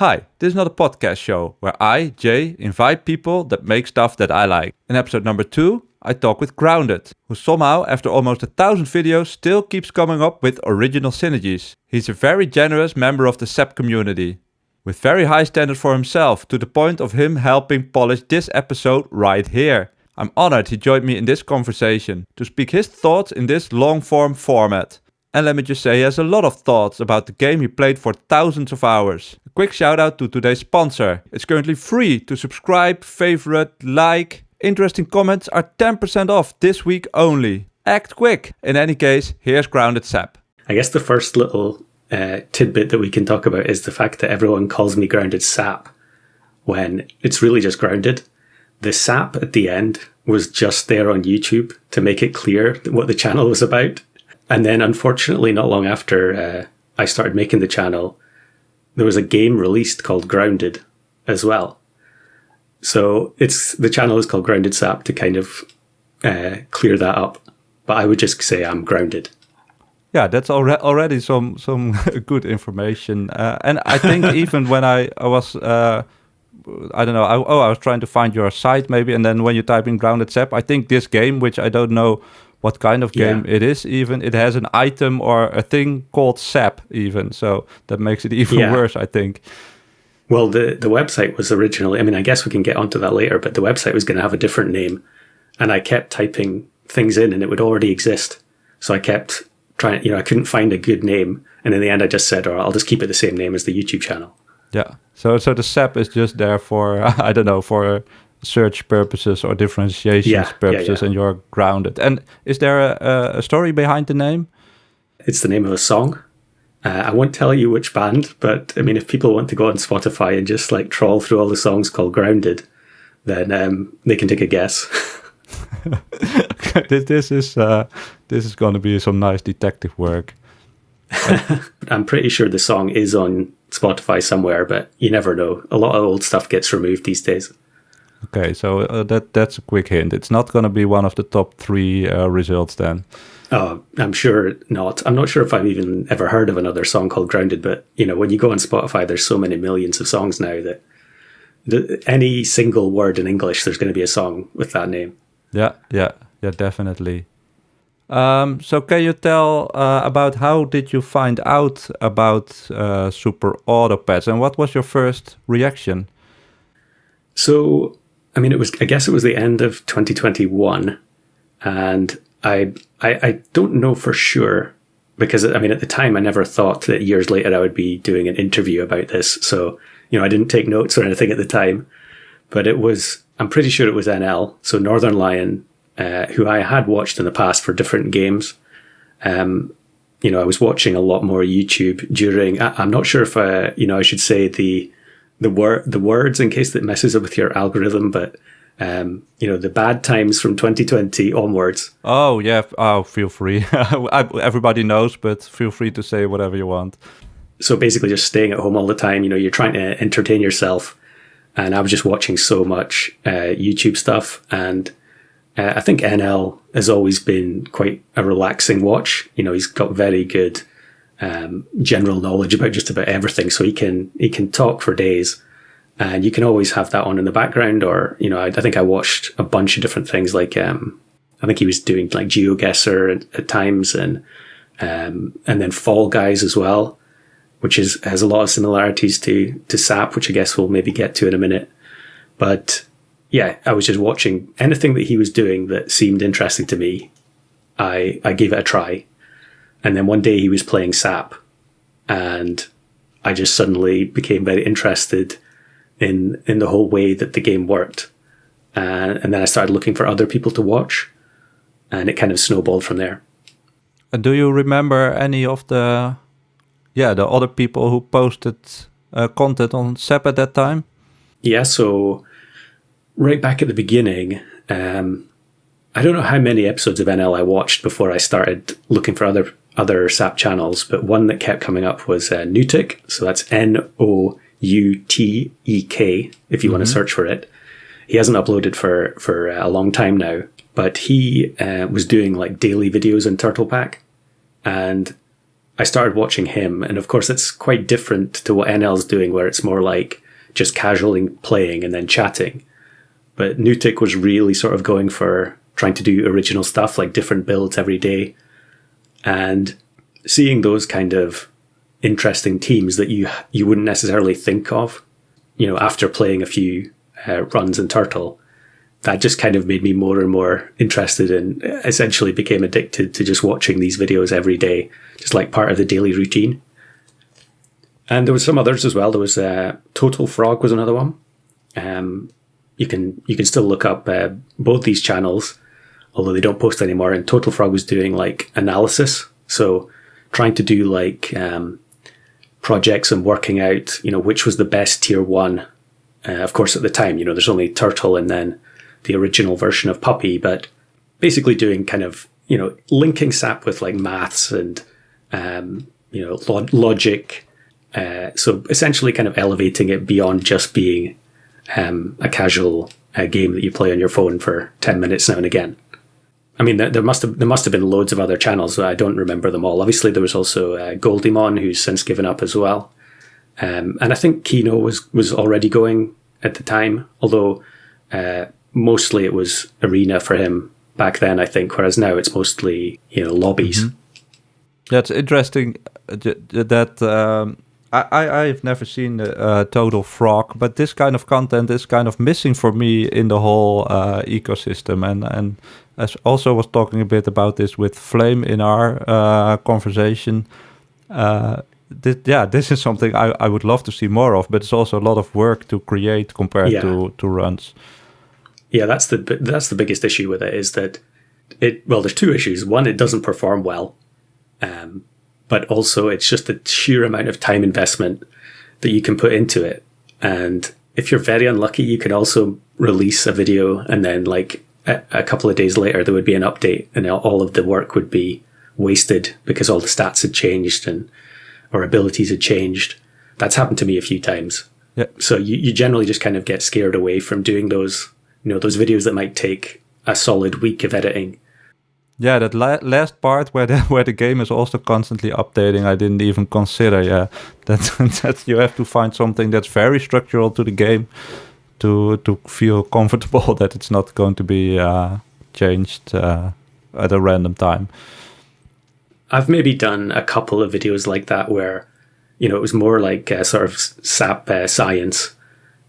Hi, this is not a podcast show where I, Jay, invite people that make stuff that I like. In episode number 2, I talk with Grounded, who somehow, after almost 1,000 videos, still keeps coming up with original synergies. He's a very generous member of the SEP community, with very high standards for himself, to the point of him helping polish this episode right here. I'm honored he joined me in this conversation to speak his thoughts in this long-form format. And let me just say, he has a lot of thoughts about the game he played for thousands of hours. A quick shout out to today's sponsor. It's currently free to subscribe, favorite, like. Interesting comments are 10% off this week only. Act quick. In any case, here's Grounded Sap. I guess the first little tidbit that we can talk about is the fact that everyone calls me Grounded Sap when it's really just Grounded. The sap at the end was just there on YouTube to make it clear what the channel was about. And then, unfortunately, not long after I started making the channel, there was a game released called Grounded as well. So the channel is called Grounded Sap to kind of clear that up. But I would just say I'm grounded. Yeah, that's already some good information. And I think even when I was... I don't know. I was trying to find your site maybe, and then when you type in Grounded Sap, I think this game, which I don't know what kind of game it is, even it has an item or a thing called Sap even, so that makes it even worse, I think. Well, the website was originally, I mean, I guess we can get onto that later, but the website was going to have a different name, and I kept typing things in, and it would already exist. So I kept trying, I couldn't find a good name, and in the end, I just said, I'll just keep it the same name as the YouTube channel. Yeah. So the SAP is just there for, I don't know, for search purposes or differentiation purposes, and you're grounded. And is there a story behind the name? It's the name of a song. I won't tell you which band, but I mean, if people want to go on Spotify and just like trawl through all the songs called Grounded, then they can take a guess. This is going to be some nice detective work. I'm pretty sure the song is on Spotify somewhere, but you never know. A lot of old stuff gets removed these days. Okay, so that's a quick hint. It's not going to be one of the top 3 results then. Oh, I'm sure not. I'm not sure if I've even ever heard of another song called Grounded, but when you go on Spotify, there's so many millions of songs now that any single word in English, there's going to be a song with that name. Yeah, definitely. So can you tell about how did you find out about Super Autopads, and what was your first reaction? So, I mean, I guess it was the end of 2021, and I don't know for sure, because I mean, at the time I never thought that years later I would be doing an interview about this. So, I didn't take notes or anything at the time, but I'm pretty sure it was NL, so Northern Lion, who I had watched in the past for different games. I was watching a lot more YouTube during, I'm not sure if, I should say the words in case that messes up with your algorithm, but, the bad times from 2020 onwards. Oh, yeah. Oh, feel free. Everybody knows, but feel free to say whatever you want. So basically just staying at home all the time, you're trying to entertain yourself. And I was just watching so much YouTube stuff, and I think NL has always been quite a relaxing watch. He's got very good general knowledge about just about everything, so he can talk for days, and you can always have that on in the background. Or I think I watched a bunch of different things, like I think he was doing like GeoGuessr at times, and then Fall Guys as well, which has a lot of similarities to SAP, which I guess we'll maybe get to in a minute, but. Yeah, I was just watching anything that he was doing that seemed interesting to me. I gave it a try. And then one day he was playing SAP, and I just suddenly became very interested in the whole way that the game worked. And then I started looking for other people to watch, and it kind of snowballed from there. And do you remember any of the other people who posted content on SAP at that time? Yeah, so... right back at the beginning, I don't know how many episodes of NL I watched before I started looking for other SAP channels, but one that kept coming up was Nutek. So that's Noutek, if you want to search for it. He hasn't uploaded for a long time now, but he was doing like daily videos in Turtle Pack. And I started watching him, and of course it's quite different to what NL's doing, where it's more like just casually playing and then chatting. But Newtic was really sort of going for trying to do original stuff, like different builds every day. And seeing those kind of interesting teams that you wouldn't necessarily think of, after playing a few runs in Turtle, that just kind of made me more and more interested and essentially became addicted to just watching these videos every day, just like part of the daily routine. And there was some others as well. There was Total Frog was another one. You can still look up both these channels, although they don't post anymore. And Total Frog was doing like analysis, so trying to do like projects and working out, which was the best tier 1. Of course, at the time, there's only Turtle and then the original version of Puppy, but basically doing kind of, linking SAP with like maths and, logic. So essentially kind of elevating it beyond just being a casual game that you play on your phone for 10 minutes now and again. I mean, there must have been loads of other channels. I don't remember them all. Obviously, there was also Goldemon, who's since given up as well. And I think Kino was already going at the time, although mostly it was arena for him back then, I think, whereas now it's mostly, lobbies. Mm-hmm. Yeah, it's interesting that I've never seen Total Frog, but this kind of content is kind of missing for me in the whole ecosystem. And as also was talking a bit about this with Flame in our conversation, this is something I would love to see more of, but it's also a lot of work to create compared to runs. Yeah, that's the biggest issue with it, is that there's two issues. One, it doesn't perform well, but also it's just the sheer amount of time investment that you can put into it. And if you're very unlucky, you can also release a video and then like a couple of days later there would be an update and all of the work would be wasted because all the stats had changed or abilities had changed. That's happened to me a few times. Yeah. So you generally just kind of get scared away from doing those, those videos that might take a solid week of editing. Yeah, that last part where the game is also constantly updating, I didn't even consider. Yeah, that you have to find something that's very structural to the game to feel comfortable that it's not going to be changed at a random time. I've maybe done a couple of videos like that where, it was more like sort of SAP science,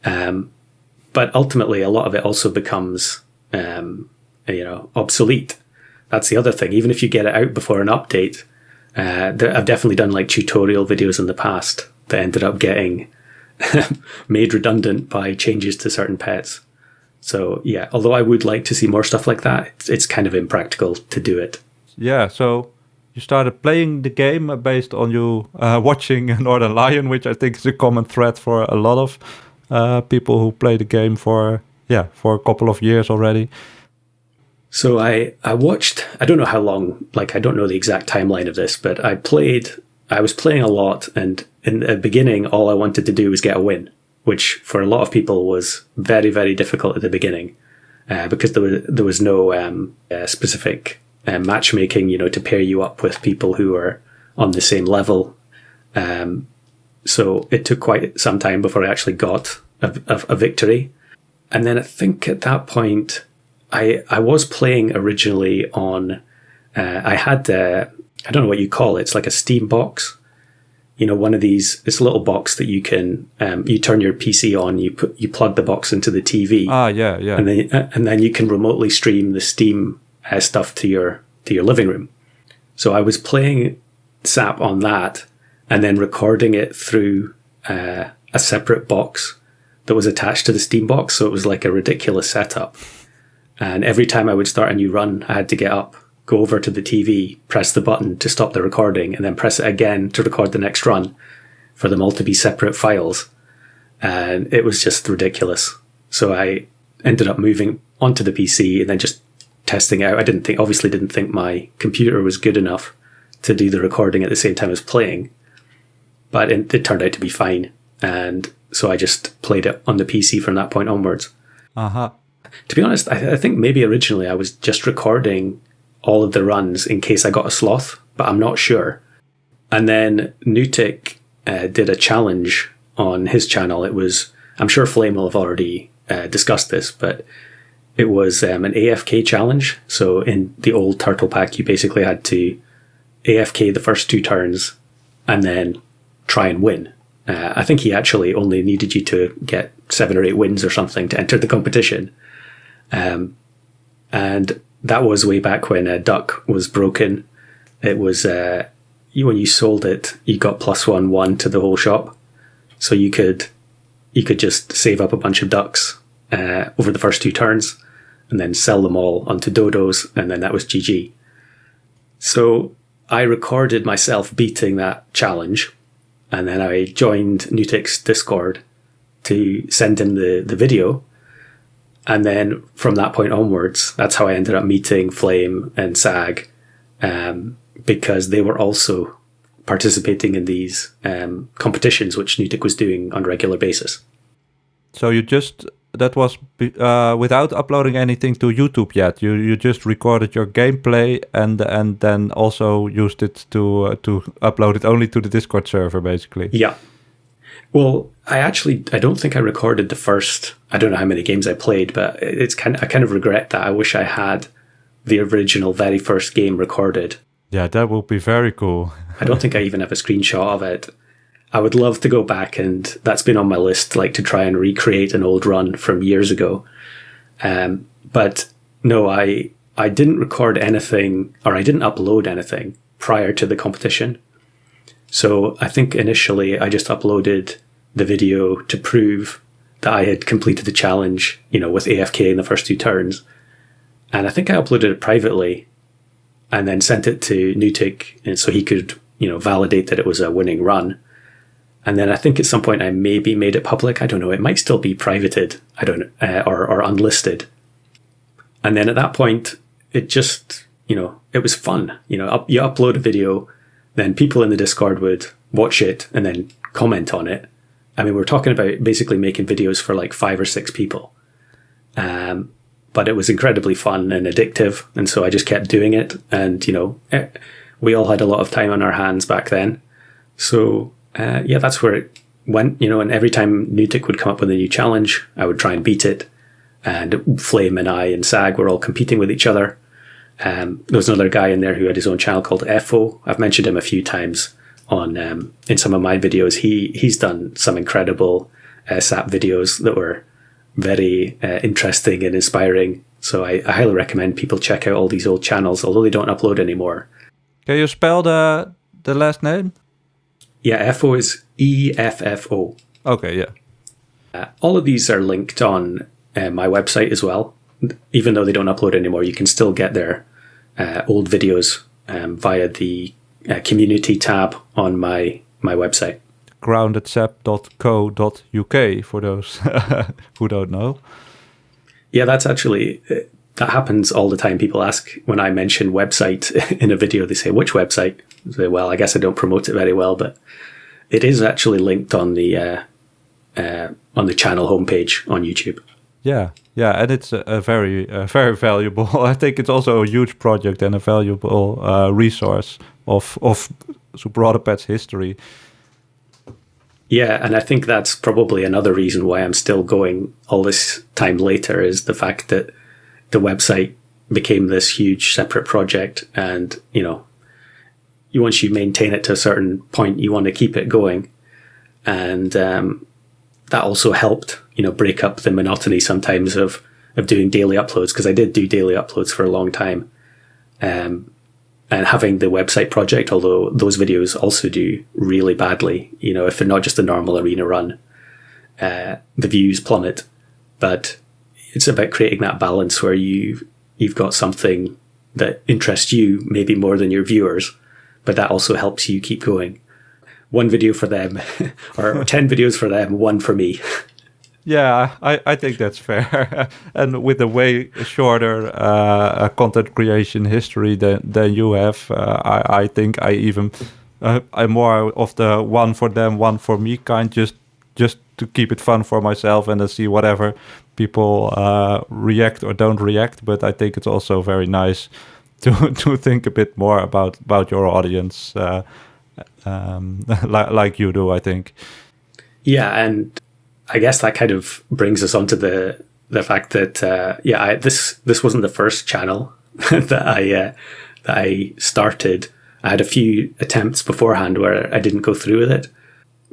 but ultimately a lot of it also becomes, obsolete. That's the other thing. Even if you get it out before an update, I've definitely done like tutorial videos in the past that ended up getting made redundant by changes to certain pets. So yeah, although I would like to see more stuff like that, it's kind of impractical to do it. Yeah, so you started playing the game based on you watching Northern Lion, which I think is a common thread for a lot of people who play the game for a couple of years already. So I watched, I don't know how long, like I don't know the exact timeline of this, but I was playing a lot, and in the beginning all I wanted to do was get a win, which for a lot of people was very, very difficult at the beginning because there was no specific matchmaking, to pair you up with people who are on the same level. So it took quite some time before I actually got a victory. And then I think at that point, I was playing originally on, I had, I don't know what you call it. It's like a Steam box, one of these, it's a little box that you can, you turn your PC on, you plug the box into the TV. Yeah. And then you can remotely stream the Steam stuff to your living room. So I was playing SAP on that and then recording it through a separate box that was attached to the Steam box. So it was like a ridiculous setup. And every time I would start a new run, I had to get up, go over to the TV, press the button to stop the recording, and then press it again to record the next run for them all to be separate files. And it was just ridiculous. So I ended up moving onto the PC and then just testing it out. I obviously didn't think my computer was good enough to do the recording at the same time as playing, but it turned out to be fine. And so I just played it on the PC from that point onwards. Uh-huh. To be honest, I think maybe originally I was just recording all of the runs in case I got a sloth, but I'm not sure. And then Nutic did a challenge on his channel. It was, I'm sure Flame will have already discussed this, but it was an AFK challenge. So in the old Turtle Pack, you basically had to AFK the first 2 turns and then try and win. I think he actually only needed you to get 7 or 8 wins or something to enter the competition. And that was way back when Duck was broken. It was, when you sold it, you got +1/+1 to the whole shop. So you could just save up a bunch of ducks over the first 2 turns and then sell them all onto dodos, and then that was GG. So I recorded myself beating that challenge, and then I joined Nutic's Discord to send him the video. And then from that point onwards, that's how I ended up meeting Flame and Sag, because they were also participating in these competitions, which Nutic was doing on a regular basis. So that was without uploading anything to YouTube yet. You just recorded your gameplay and then also used it to upload it only to the Discord server, basically. Yeah. Well, I don't think I recorded the first, I don't know how many games I played, but I kind of regret that. I wish I had the original very first game recorded. Yeah, that would be very cool. I don't think I even have a screenshot of it. I would love to go back, and that's been on my list, like to try and recreate an old run from years ago. But no, I didn't record anything, or I didn't upload anything prior to the competition. So I think initially I just uploaded the video to prove that I had completed the challenge, with AFK in the first 2 turns. And I think I uploaded it privately and then sent it to Nutic, and so he could, validate that it was a winning run. And then I think at some point I maybe made it public. I don't know. It might still be privated. I don't know, or unlisted. And then at that point, it just, it was fun. You upload a video, then people in the Discord would watch it and then comment on it. I mean, we're talking about basically making videos for like 5 or 6 people. But it was incredibly fun and addictive. And so I just kept doing it. And, we all had a lot of time on our hands back then. So, that's where it went, and every time Nutic would come up with a new challenge, I would try and beat it. And Flame and I and Sag were all competing with each other. There was another guy in there who had his own channel called Ep2. I've mentioned him a few times on in some of my videos. He's done some incredible SAP videos that were very interesting and inspiring. So I highly recommend people check out all these old channels, although they don't upload anymore. Can you spell the last name? Yeah, Ep2 is EFFO. Okay, yeah. All of these are linked on my website as well. Even though they don't upload anymore, you can still get their old videos via the community tab on my website. groundedsap.co.uk for those who don't know. Yeah, that's actually, that happens all the time. People ask when I mention website in a video, they say, which website? I say, well, I guess I don't promote it very well, but it is actually linked on the channel homepage on YouTube. Yeah, and it's a very valuable. I think it's also a huge project and a valuable resource of Superautopets history. Yeah, and I think that's probably another reason why I'm still going all this time later, is the fact that the website became this huge separate project, and once you maintain it to a certain point, you want to keep it going, and that also helped break up the monotony sometimes of doing daily uploads, because I did do daily uploads for a long time, and having the website project, although those videos also do really badly, if they're not just a normal arena run, the views plummet. But it's about creating that balance where you've got something that interests you maybe more than your viewers, but that also helps you keep going. 1 video for them, or 10 videos for them, 1 for me. Yeah, I think that's fair. And with a way shorter content creation history than you have, I think I'm more of the 1 for them, 1 for me kind, just to keep it fun for myself and then see whatever people react or don't react. But I think it's also very nice to think a bit more about your audience. like you do, I think. Yeah, and I guess that kind of brings us onto the fact that this wasn't the first channel that I started. I had a few attempts beforehand where I didn't go through with it.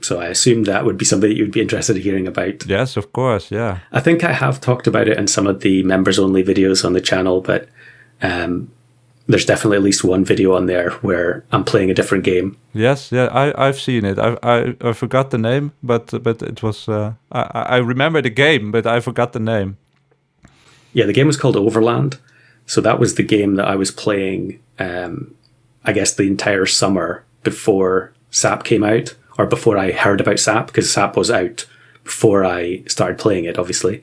So I assumed that would be something that you'd be interested in hearing about. Yes, of course, yeah. I think I have talked about it in some of the members-only videos on the channel, but there's definitely at least one video on there where I'm playing a different game. Yes, yeah, I've seen it. I forgot the name, but it was I remember the game, but I forgot the name. Yeah, the game was called Overland. So that was the game that I was playing, I guess, the entire summer before SAP came out, or before I heard about SAP, because SAP was out before I started playing it, obviously.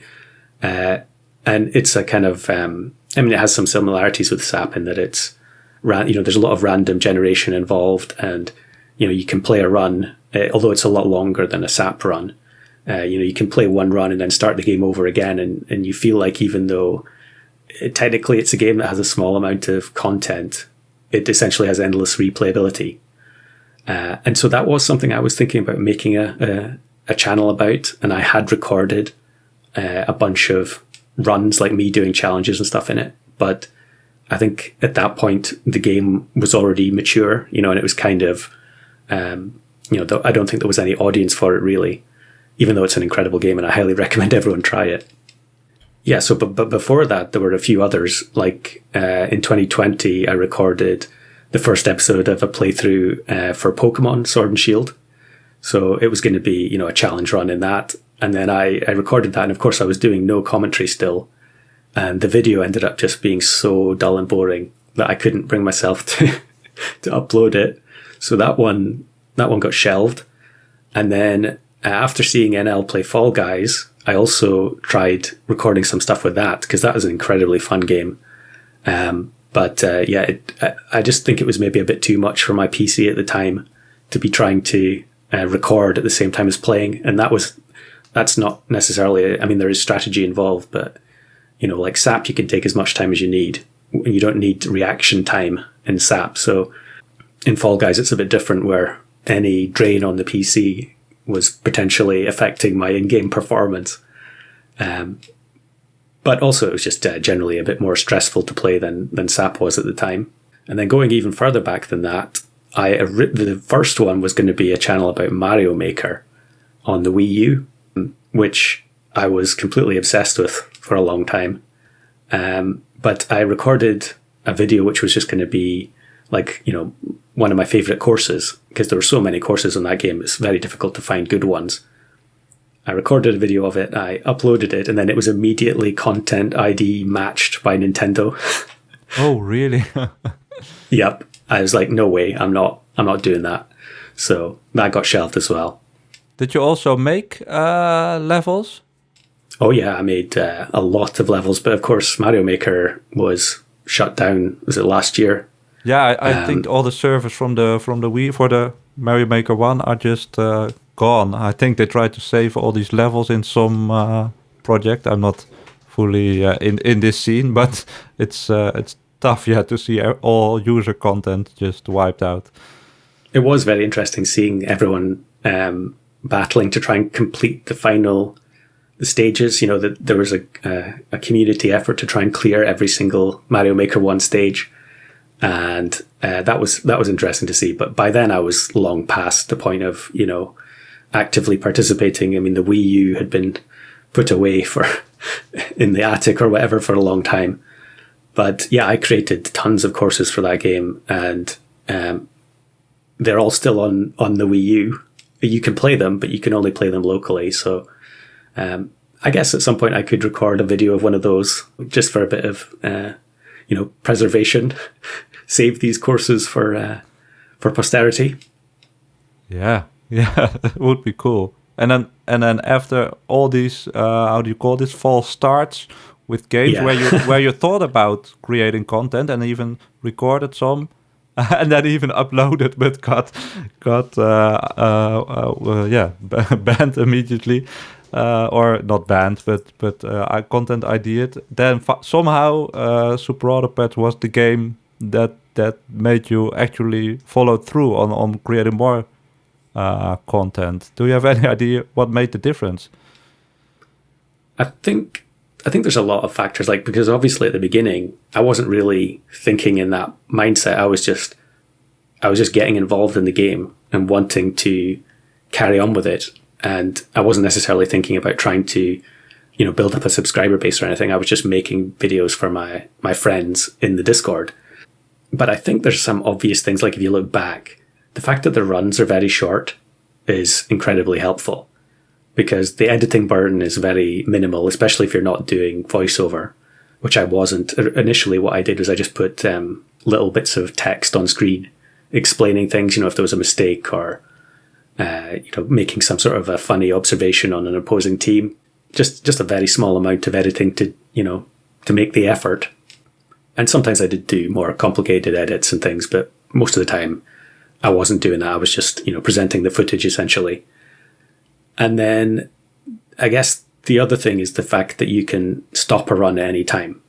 And it's a kind of, it has some similarities with SAP in that it's, there's a lot of random generation involved, and, you can play a run, although it's a lot longer than a SAP run. You can play one run and then start the game over again, and you feel like even though technically it's a game that has a small amount of content, it essentially has endless replayability. And so that was something I was thinking about making a channel about, and I had recorded a bunch of runs, like me doing challenges and stuff in it. But I think at that point, the game was already mature, and it was kind of, I don't think there was any audience for it really, even though it's an incredible game and I highly recommend everyone try it. Yeah, so but before that, there were a few others. Like in 2020, I recorded the first episode of a playthrough for Pokemon Sword and Shield. So it was going to be, a challenge run in that. And then I recorded that. And of course, I was doing no commentary still. And the video ended up just being so dull and boring that I couldn't bring myself to upload it. So that one got shelved. And then after seeing NL play Fall Guys, I also tried recording some stuff with that, because that was an incredibly fun game. I just think it was maybe a bit too much for my PC at the time to be trying to record at the same time as playing. And that's not necessarily, there is strategy involved, but, like SAP, you can take as much time as you need. You don't need reaction time in SAP. So in Fall Guys, it's a bit different, where any drain on the PC was potentially affecting my in-game performance. But also it was just generally a bit more stressful to play than SAP was at the time. And then going even further back than that, the first one was going to be a channel about Mario Maker on the Wii U, which I was completely obsessed with for a long time. But I recorded a video which was just going to be like, one of my favorite courses, because there were so many courses in that game. It's very difficult to find good ones. I recorded a video of it, I uploaded it, and then it was immediately Content ID matched by Nintendo. Oh, really? Yep. I was like, no way, I'm not doing that. So that got shelved as well. Did you also make levels? Oh yeah, I made a lot of levels, but of course Mario Maker was shut down, was it last year? Yeah, I think all the servers from the Wii for the Mario Maker 1 are just gone. I think they tried to save all these levels in some project. I'm not fully in this scene, but it's tough, to see all user content just wiped out. It was very interesting seeing everyone battling to try and complete the final stages. That there was a community effort to try and clear every single Mario Maker 1 stage. And that was interesting to see. But by then I was long past the point of, actively participating. The Wii U had been put away in the attic or whatever for a long time. But yeah, I created tons of courses for that game, and they're all still on the Wii U. You can play them, but you can only play them locally. So I guess at some point I could record a video of one of those just for a bit of preservation. Save these courses for posterity. Yeah, it would be cool. And then after all these, how do you call this, false starts with games where you thought about creating content and even recorded some, and then even uploaded, but got banned immediately. Or not banned, but content I did. Then somehow Super Autopad was the game that made you actually follow through on creating more content? Do you have any idea what made the difference? I think there's a lot of factors, like, because obviously at the beginning I wasn't really thinking in that mindset. I was just getting involved in the game and wanting to carry on with it, and I wasn't necessarily thinking about trying to, build up a subscriber base or anything. I was just making videos for my friends in the Discord. But I think there's some obvious things, like if you look back, the fact that the runs are very short is incredibly helpful, because the editing burden is very minimal, especially if you're not doing voiceover, which I wasn't. Initially, what I did was I just put little bits of text on screen explaining things, if there was a mistake, or making some sort of a funny observation on an opposing team. Just a very small amount of editing to make the effort. And sometimes I did do more complicated edits and things, but most of the time I wasn't doing that. I was just, presenting the footage essentially. And then I guess the other thing is the fact that you can stop a run at any time.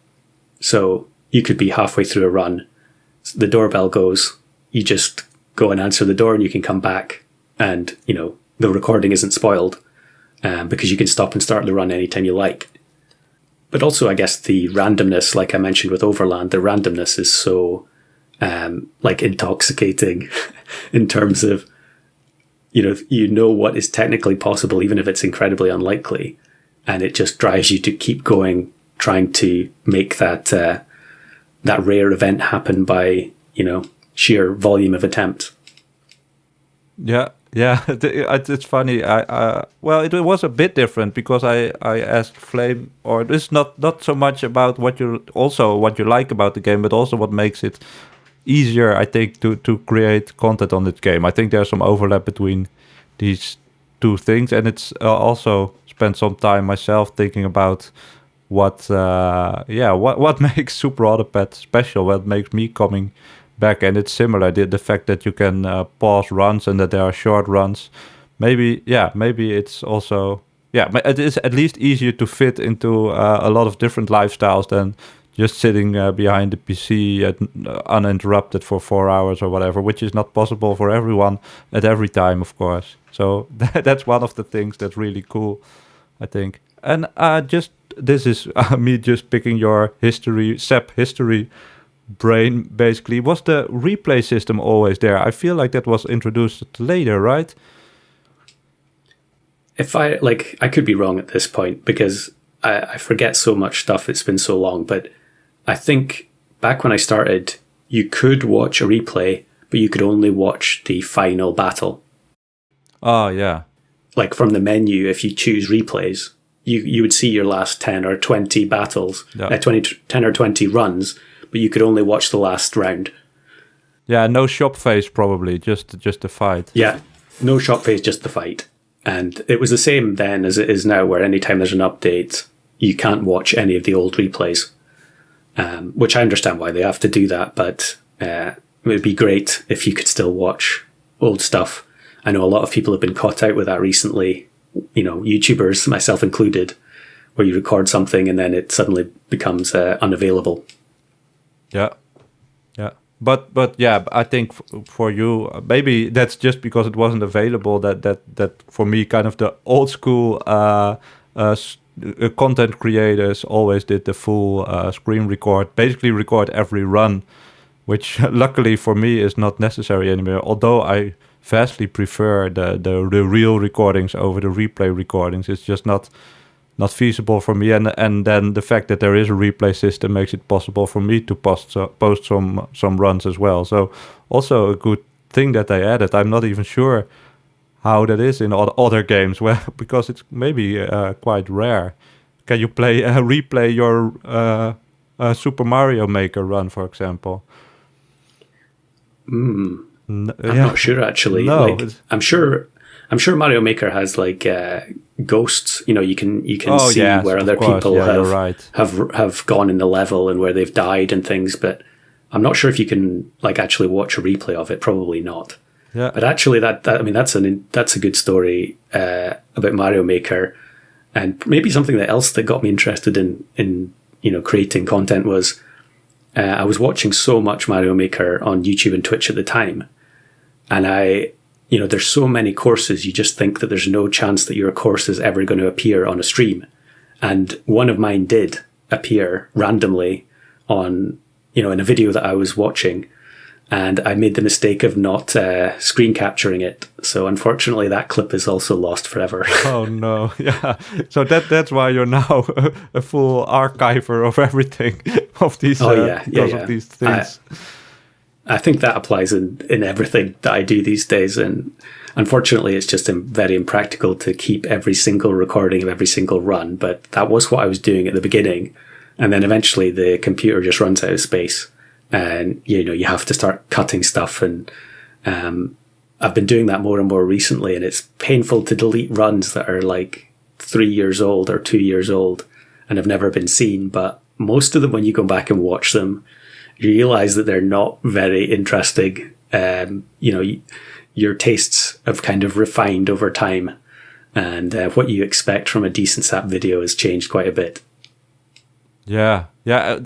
So you could be halfway through a run, the doorbell goes, you just go and answer the door, and you can come back, and, the recording isn't spoiled, because you can stop and start the run anytime you like. But also, I guess the randomness, like I mentioned with Overland, the randomness is so intoxicating in terms of, what is technically possible, even if it's incredibly unlikely. And it just drives you to keep going, trying to make that rare event happen by, sheer volume of attempt. Yeah. It's funny. It was a bit different, because I asked Flame, or it's not so much about what you like about the game, but also what makes it easier, I think, to create content on this game. I think there's some overlap between these two things, and it's also spent some time myself thinking about what makes Super Autopet special, what makes me coming back. And it's similar, the fact that you can pause runs and that there are short runs. Maybe it's also, it is at least easier to fit into a lot of different lifestyles than just sitting behind the PC uninterrupted for 4 hours or whatever, which is not possible for everyone at every time, of course. So that's one of the things that's really cool, I think. And this is me just picking your SEP history brain, basically. Was the replay system always there? I feel like that was introduced later, right? If I could be wrong at this point, because I forget so much stuff. It's been so long, but I think back when I started, you could watch a replay, but you could only watch the final battle. Oh, yeah. Like from the menu, if you choose replays, you would see your last 10 or 20 battles, 10 or 20 runs, but you could only watch the last round. Yeah, no shop phase probably, just the fight. Yeah, no shop phase, just the fight. And it was the same then as it is now, where anytime there's an update, you can't watch any of the old replays, which I understand why they have to do that, but it would be great if you could still watch old stuff. I know a lot of people have been caught out with that recently, YouTubers, myself included, where you record something and then it suddenly becomes unavailable. Yeah. But yeah, I think for you, maybe that's just because it wasn't available. That for me, kind of the old school content creators always did the full screen record, basically record every run, which luckily for me is not necessary anymore. Although I vastly prefer the real recordings over the replay recordings. It's just not feasible for me, and then the fact that there is a replay system makes it possible for me to post some runs as well. So also a good thing that they added. I'm not even sure how that is in other games, because it's maybe quite rare. Can you replay your Super Mario Maker run, for example? I'm not sure actually. No, I'm sure Mario Maker has ghosts. You can see where other people have gone in the level and where they've died and things. But I'm not sure if you can actually watch a replay of it. Probably not. Yeah. But actually, that's a good story about Mario Maker, and maybe something else that got me interested in creating content was I was watching so much Mario Maker on YouTube and Twitch at the time. And there's so many courses, you just think that there's no chance that your course is ever going to appear on a stream. And one of mine did appear randomly on, in a video that I was watching. And I made the mistake of not screen capturing it. So unfortunately, that clip is also lost forever. Oh no, yeah. So that's why you're now a full archiver of everything of these of these things. I think that applies in everything that I do these days. And unfortunately, it's just very impractical to keep every single recording of every single run. But that was what I was doing at the beginning. And then eventually the computer just runs out of space. And, you have to start cutting stuff. And I've been doing that more and more recently. And it's painful to delete runs that are like 3 years old or 2 years old and have never been seen. But most of them, when you go back and watch them, you realize that they're not very interesting. Your tastes have kind of refined over time. And what you expect from a decent SAP video has changed quite a bit. Yeah,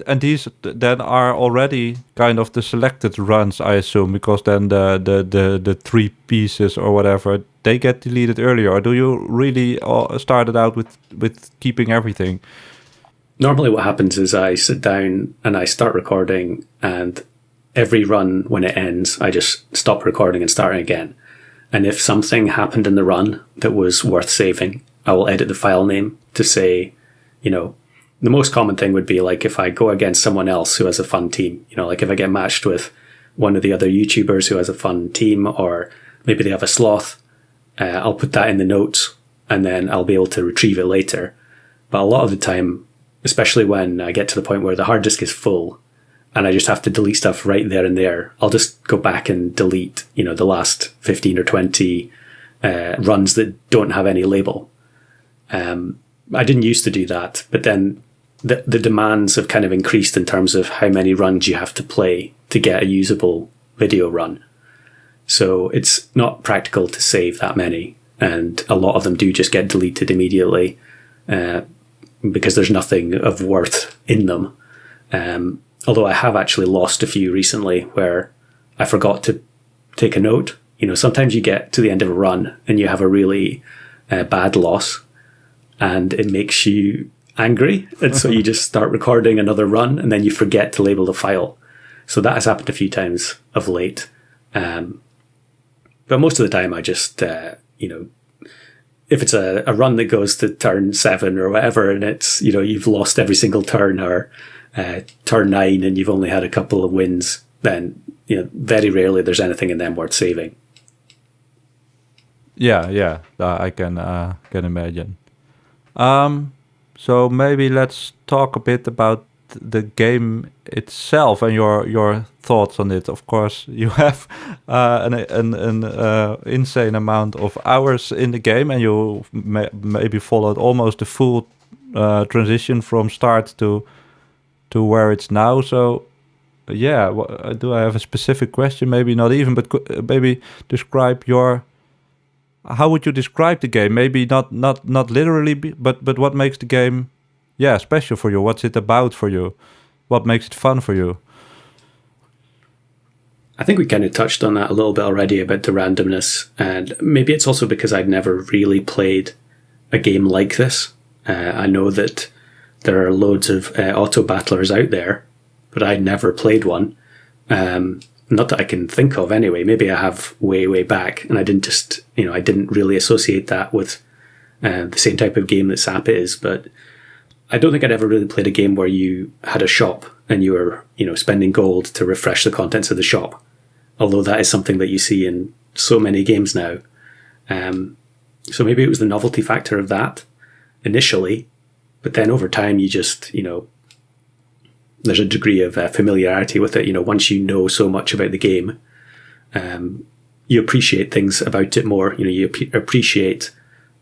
and these then are already kind of the selected runs, I assume, because then the 3 pieces or whatever, they get deleted earlier. Or do you really start it out with keeping everything? Normally what happens is I sit down and I start recording, and every run, when it ends, I just stop recording and start again. And if something happened in the run that was worth saving, I will edit the file name to say, the most common thing would be like if I go against someone else who has a fun team, like if I get matched with one of the other YouTubers who has a fun team, or maybe they have a sloth, I'll put that in the notes and then I'll be able to retrieve it later. But a lot of the time, especially when I get to the point where the hard disk is full and I just have to delete stuff right there and there, I'll just go back and delete, the last 15 or 20 runs that don't have any label. I didn't used to do that, but then the demands have kind of increased in terms of how many runs you have to play to get a usable video run. So it's not practical to save that many. And a lot of them do just get deleted immediately because there's nothing of worth in them. Although I have actually lost a few recently where I forgot to take a note. Sometimes you get to the end of a run and you have a really bad loss and it makes you angry. And so you just start recording another run and then you forget to label the file. So that has happened a few times of late. But most of the time I just, if it's a run that goes to turn 7 or whatever, and it's, you've lost every single turn, or turn 9 and you've only had a couple of wins, then, very rarely there's anything in them worth saving. Yeah, I can imagine. So maybe let's talk a bit about the game itself and your thoughts on it. Of course, you have an insane amount of hours in the game, and you maybe followed almost the full transition from start to where it's now. So, yeah, do I have a specific question? Maybe not even, but maybe describe how would you describe the game? Maybe not literally, but what makes the game, special for you? What's it about for you? What makes it fun for you? I think we kind of touched on that a little bit already about the randomness, and maybe it's also because I'd never really played a game like this. I know that there are loads of auto battlers out there, but I'd never played one. Not that I can think of anyway. Maybe I have way back, and I didn't really associate that with the same type of game that SAP is. But I don't think I'd ever really played a game where you had a shop and you were, spending gold to refresh the contents of the shop. Although that is something that you see in so many games now. So maybe it was the novelty factor of that initially, but then over time you just, there's a degree of familiarity with it. Once you know so much about the game, you appreciate things about it more. You appreciate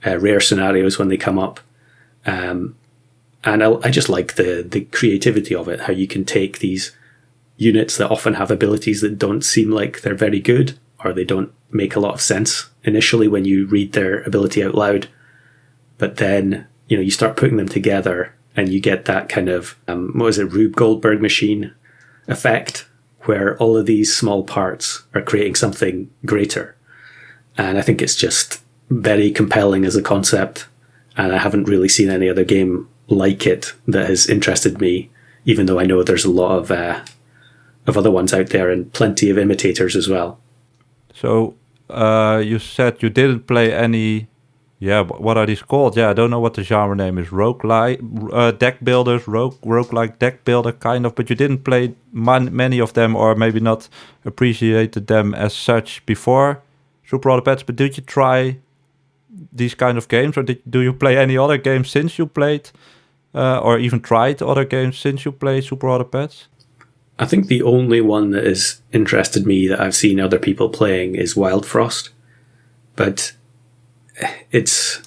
rare scenarios when they come up. And I just like the creativity of it, how you can take these units that often have abilities that don't seem like they're very good, or they don't make a lot of sense initially when you read their ability out loud. But then, you start putting them together and you get that kind of, Rube Goldberg machine effect where all of these small parts are creating something greater. And I think it's just very compelling as a concept. And I haven't really seen any other game like it that has interested me, even though I know there's a lot of other ones out there and plenty of imitators as well. So you said you didn't play any. Yeah, what are these called? Yeah, I don't know what the genre name is. Roguelike deck builders, roguelike deck builder kind of. But you didn't play many of them, or maybe not appreciated them as such before Super Auto Pets. But did you try these kind of games, or do you play any other games since you played, or even tried other games since you played Super Auto Pets? I think the only one that has interested me that I've seen other people playing is Wild Frost. But it's,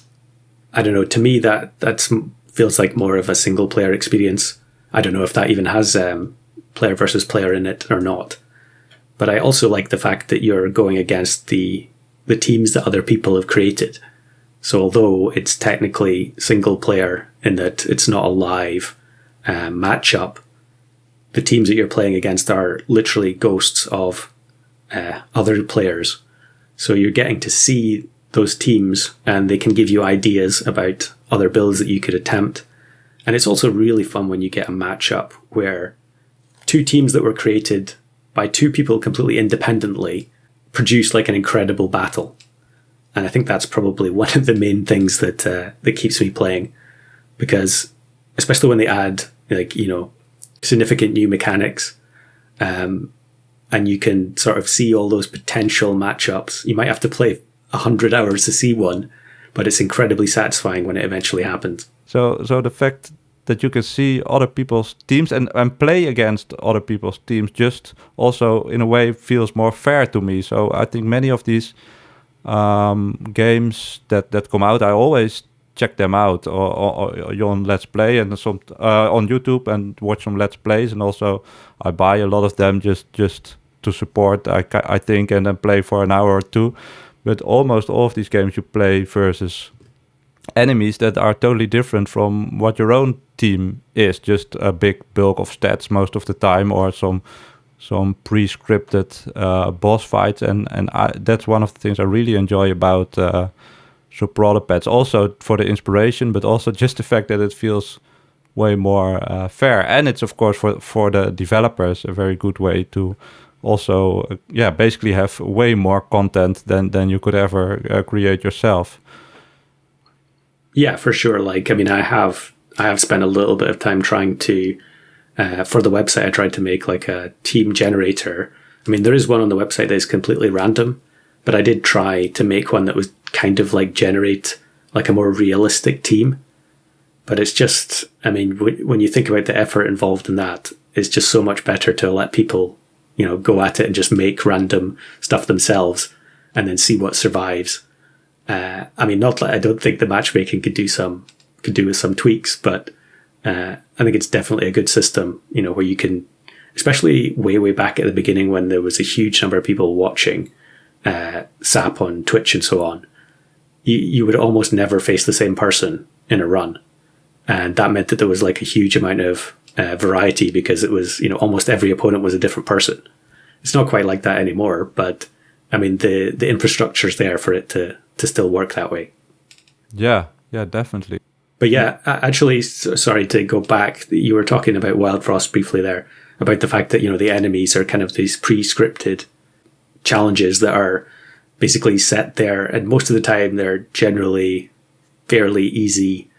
I don't know, to me that feels like more of a single player experience. I don't know if that even has player versus player in it or not. But I also like the fact that you're going against the teams that other people have created. So although it's technically single player in that it's not a live matchup, the teams that you're playing against are literally ghosts of other players. So you're getting to see those teams and they can give you ideas about other builds that you could attempt. And it's also really fun when you get a matchup where two teams that were created by two people completely independently produce like an incredible battle. And I think that's probably one of the main things that keeps me playing, because especially when they add significant new mechanics, and you can sort of see all those potential matchups. You might have to play 100 hours to see one, but it's incredibly satisfying when it eventually happens. So the fact that you can see other people's teams and play against other people's teams just also in a way feels more fair to me. So I think many of these games that come out, I always check them out or on Let's Play and some on YouTube and watch some Let's Plays, and also I buy a lot of them just to support, I think, and then play for an hour or two. But almost all of these games you play versus enemies that are totally different from what your own team is. Just a big bulk of stats most of the time, or some pre-scripted boss fights, and that's one of the things I really enjoy about Super Auto Pets. Also for the inspiration, but also just the fact that it feels way more fair, and it's of course for the developers a very good way to also basically have way more content than you could ever create yourself. Yeah, for sure. Like, I mean, I have spent a little bit of time trying to, for the website, I tried to make like a team generator. I mean, there is one on the website that is completely random, but I did try to make one that was kind of like generate like a more realistic team. But it's just, I mean, when you think about the effort involved in that, it's just so much better to let people, go at it and just make random stuff themselves and then see what survives. I mean, not like I don't think the matchmaking could do with some tweaks, but I think it's definitely a good system, where you can, especially way back at the beginning when there was a huge number of people watching SAP on Twitch and so on, you would almost never face the same person in a run. And that meant that there was like a huge amount of variety, because it was, almost every opponent was a different person. It's not quite like that anymore, but I mean, the infrastructure's there for it to still work that way. Yeah, definitely. But yeah, actually, sorry to go back. You were talking about Wild Frost briefly there, about the fact that, the enemies are kind of these pre-scripted challenges that are basically set there. And most of the time, they're generally fairly easy,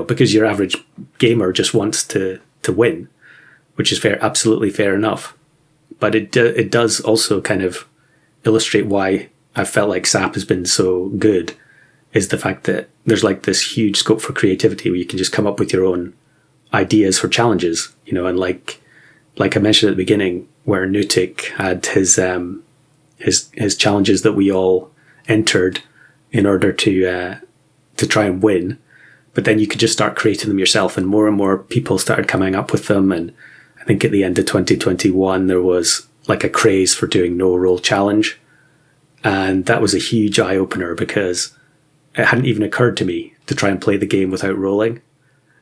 because your average gamer just wants to win, which is fair, absolutely fair enough. But it does also kind of illustrate why I felt like SAP has been so good, is the fact that there's like this huge scope for creativity where you can just come up with your own ideas for challenges, and like I mentioned at the beginning, where Nutik had his challenges that we all entered in order to try and win, but then you could just start creating them yourself, and more people started coming up with them. And I think at the end of 2021 there was like a craze for doing no roll challenge, and that was a huge eye opener, because it hadn't even occurred to me to try and play the game without rolling.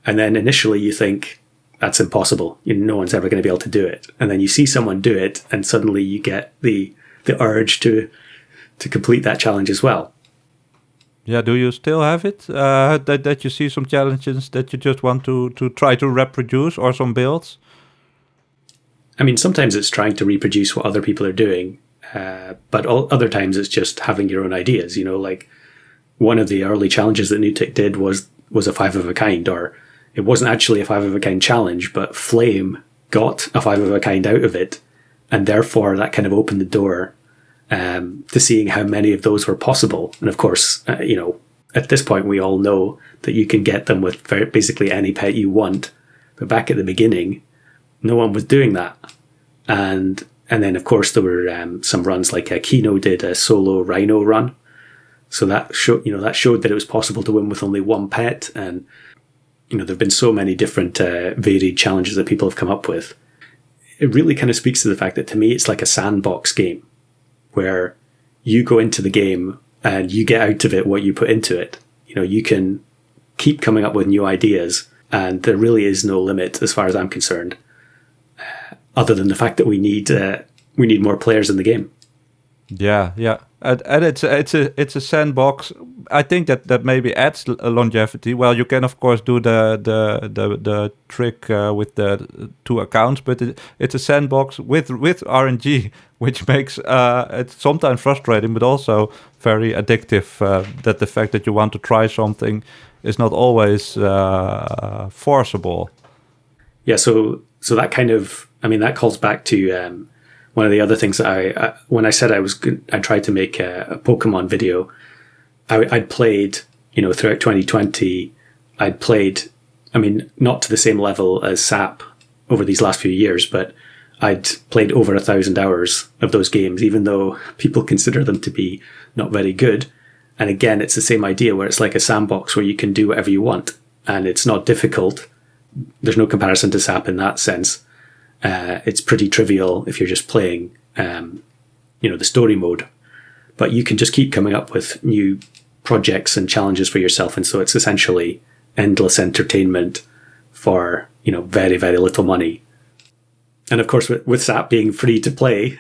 And then initially you think, that's impossible. No one's ever going to be able to do it. And then you see someone do it, and suddenly you get the urge to complete that challenge as well. Yeah, do you still have it? That you see some challenges that you just want to try to reproduce, or some builds? I mean, sometimes it's trying to reproduce what other people are doing, but other times it's just having your own ideas. Like one of the early challenges that Newtek did was a 5 of a kind, or it wasn't actually a 5 of a kind challenge, but Flame got a 5 of a kind out of it, and therefore that kind of opened the door to seeing how many of those were possible. And of course, at this point, we all know that you can get them with basically any pet you want. But back at the beginning, no one was doing that. And then, of course, there were some runs like Kino did a solo rhino run. So that showed that it was possible to win with only one pet. And, there have been so many different varied challenges that people have come up with. It really kind of speaks to the fact that, to me, it's like a sandbox game, where you go into the game and you get out of it what you put into it. You can keep coming up with new ideas, and there really is no limit as far as I'm concerned, other than the fact that we need more players in the game. Yeah, and it's a sandbox. I think that maybe adds a longevity. Well, you can of course do the trick with the 2 accounts, but it's a sandbox with RNG, which makes it sometimes frustrating, but also very addictive. That the fact that you want to try something is not always forcible. Yeah, so that kind of, that calls back to one of the other things that I when I said I tried to make a Pokemon video, I'd played, throughout 2020, I'd played, not to the same level as SAP over these last few years, but I'd played over 1,000 hours of those games, even though people consider them to be not very good. And again, it's the same idea where it's like a sandbox where you can do whatever you want, and it's not difficult. There's no comparison to SAP in that sense. It's pretty trivial if you're just playing, the story mode, but you can just keep coming up with new projects and challenges for yourself. And so it's essentially endless entertainment for, very, very little money. And of course, with SAP being free to play,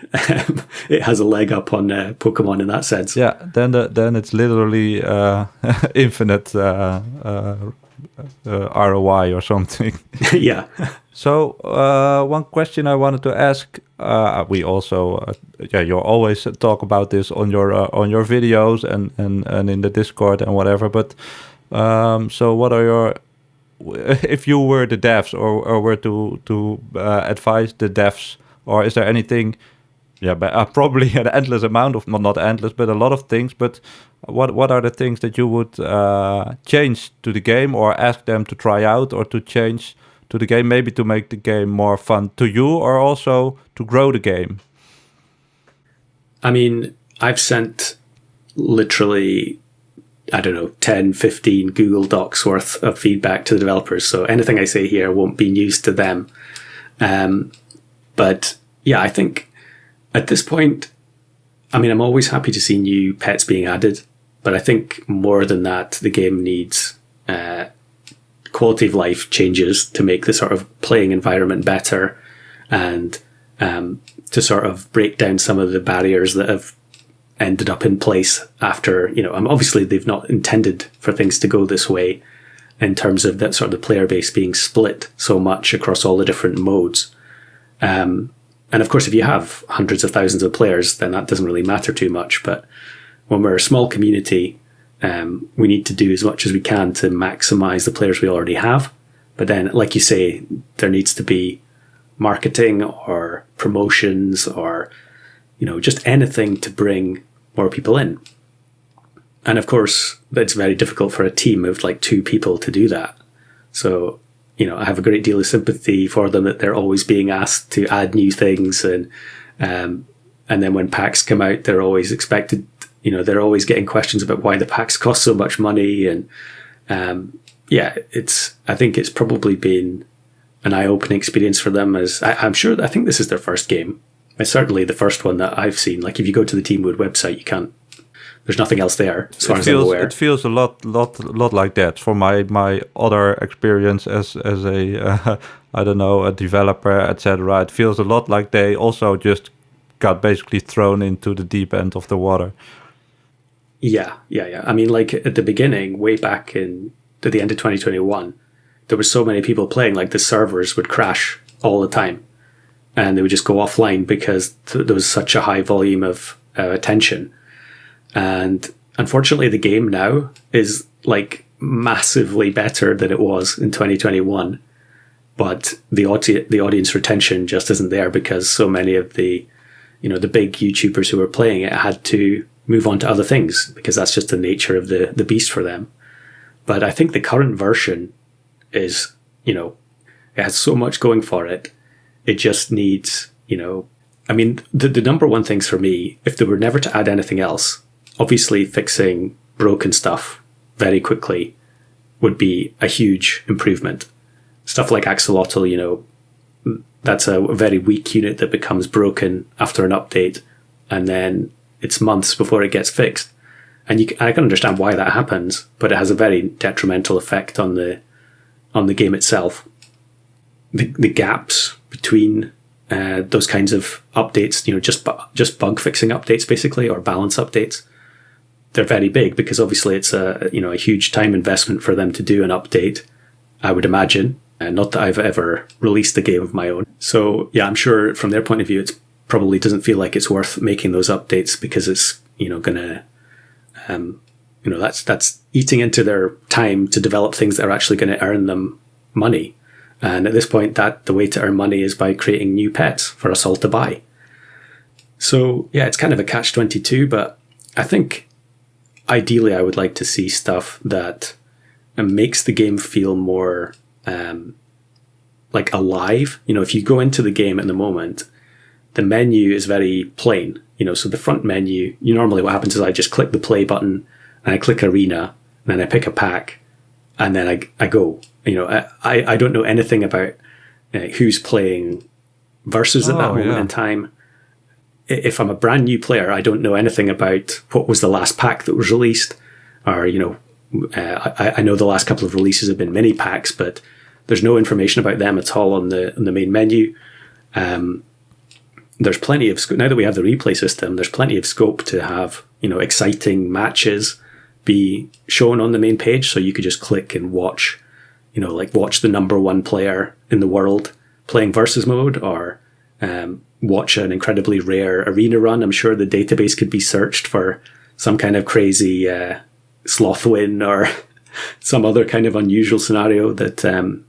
it has a leg up on Pokemon in that sense. Yeah, then it's literally infinite ROI or something. Yeah. So one question I wanted to ask, we also, you always talk about this on your videos and in the Discord and whatever. But so what are your, if you were the devs or were to advise the devs, or is there anything? Yeah, but probably an endless amount of, not endless, but a lot of things. But what are the things that you would change to the game, or ask them to try out, or to change to the game, maybe to make the game more fun to you, or also to grow the game? I've sent literally, 10, 15 Google Docs worth of feedback to the developers. So anything I say here won't be news to them. But yeah, I think at this point, I'm always happy to see new pets being added, but I think more than that, the game needs quality of life changes to make the sort of playing environment better, and to sort of break down some of the barriers that have ended up in place after, obviously they've not intended for things to go this way in terms of that sort of the player base being split so much across all the different modes. And of course, if you have hundreds of thousands of players, then that doesn't really matter too much. But when we're a small community, we need to do as much as we can to maximize the players we already have. But then, like you say, there needs to be marketing or promotions or, just anything to bring more people in. And of course, it's very difficult for a team of like 2 people to do that. So, I have a great deal of sympathy for them that they're always being asked to add new things. And then when packs come out, they're always expected, they're always getting questions about why the packs cost so much money. And I think it's probably been an eye-opening experience for them, as I think this is their first game. It's certainly the first one that I've seen. Like if you go to the Teamwood website, There's nothing else there, as far as I'm aware. It feels a lot like that from my other experience as a I don't know, a developer, etc. It feels a lot like they also just got basically thrown into the deep end of the water. Yeah. I mean, like at the beginning, way back to the end of 2021, there were so many people playing, like the servers would crash all the time, and they would just go offline because there was such a high volume of attention. And unfortunately, the game now is like massively better than it was in 2021. But the audience retention just isn't there because so many of the big YouTubers who were playing it had to move on to other things because that's just the nature of the beast for them. But I think the current version is, it has so much going for it. It just needs, I mean, the number one things for me, if they were never to add anything else, obviously fixing broken stuff very quickly would be a huge improvement. Stuff like Axolotl, that's a very weak unit that becomes broken after an update, and then it's months before it gets fixed. And I can understand why that happens, but it has a very detrimental effect on the game itself. The gaps between those kinds of updates, just bug fixing updates basically, or balance updates, they're very big because obviously it's a huge time investment for them to do an update, I would imagine. And not that I've ever released a game of my own. So yeah, I'm sure from their point of view, it probably doesn't feel like it's worth making those updates because it's, gonna, that's eating into their time to develop things that are actually going to earn them money. And at this point, the way to earn money is by creating new pets for us all to buy. So yeah, it's kind of a catch-22, but I think ideally I would like to see stuff that makes the game feel more like alive. If you go into the game at the moment, the menu is very plain. So the front menu, normally what happens is I just click the play button and I click arena and then I pick a pack and then I go. I don't know anything about who's playing versus at that moment in time. If I'm a brand new player, I don't know anything about what was the last pack that was released, or I know the last couple of releases have been mini packs, but there's no information about them at all on the main menu. There's plenty of scope now that we have the replay system. There's plenty of scope to have exciting matches be shown on the main page, so you could just click and watch, watch the number one player in the world playing versus mode, or watch an incredibly rare arena run. I'm sure the database could be searched for some kind of crazy sloth win or some other kind of unusual scenario that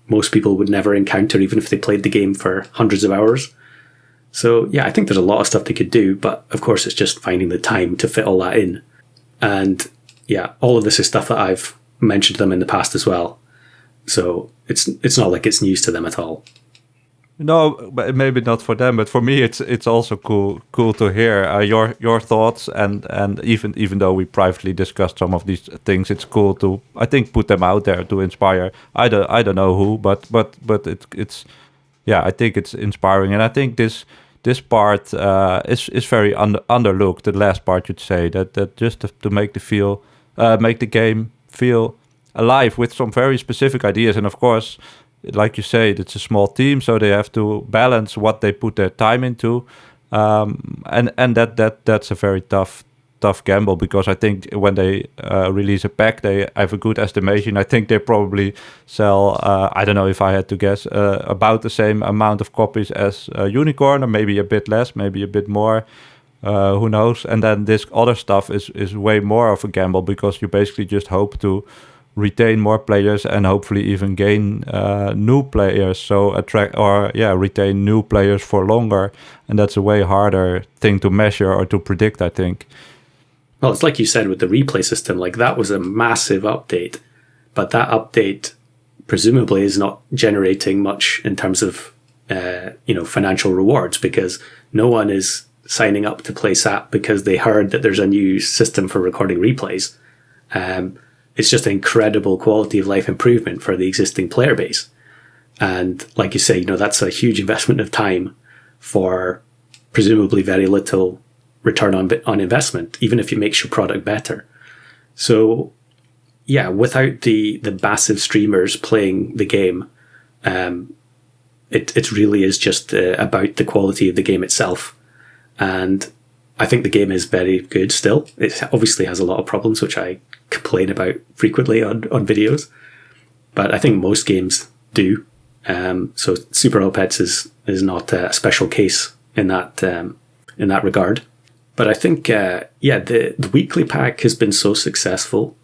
most people would never encounter, even if they played the game for hundreds of hours. So yeah, I think there's a lot of stuff they could do, but of course it's just finding the time to fit all that in. And yeah, all of this is stuff that I've mentioned to them in the past as well. So it's not like it's news to them at all. No, but maybe not for them, but for me, it's also cool to hear your thoughts, and even though we privately discussed some of these things, it's cool to, I think, put them out there to inspire. I don't know who, but it's yeah, I think it's inspiring, and I think this part is very underlooked. The last part, you'd say that just to make the game feel alive with some very specific ideas, and of course, like you say, it's a small team, so they have to balance what they put their time into, and that's a very tough gamble, because I think when they release a pack, they have a good estimation. I think they probably sell, I don't know if I had to guess, about the same amount of copies as Unicorn, or maybe a bit less, maybe a bit more. Who knows? And then this other stuff is way more of a gamble, because you basically just hope to retain more players and hopefully even gain new players, so retain new players for longer, and that's a way harder thing to measure or to predict, I think. Well, it's like you said with the replay system, like that was a massive update, but that update presumably is not generating much in terms of financial rewards, because no one is signing up to play SAP because they heard that there's a new system for recording replays. It's just an incredible quality of life improvement for the existing player base. And like you say, that's a huge investment of time for presumably very little return on investment, even if it makes your product better. So yeah, without the massive streamers playing the game, it really is just about the quality of the game itself. And I think the game is very good still. It obviously has a lot of problems, which I complain about frequently on videos. But I think most games do. So Super Opets is not a special case in that regard. But I think, the weekly pack has been so successful,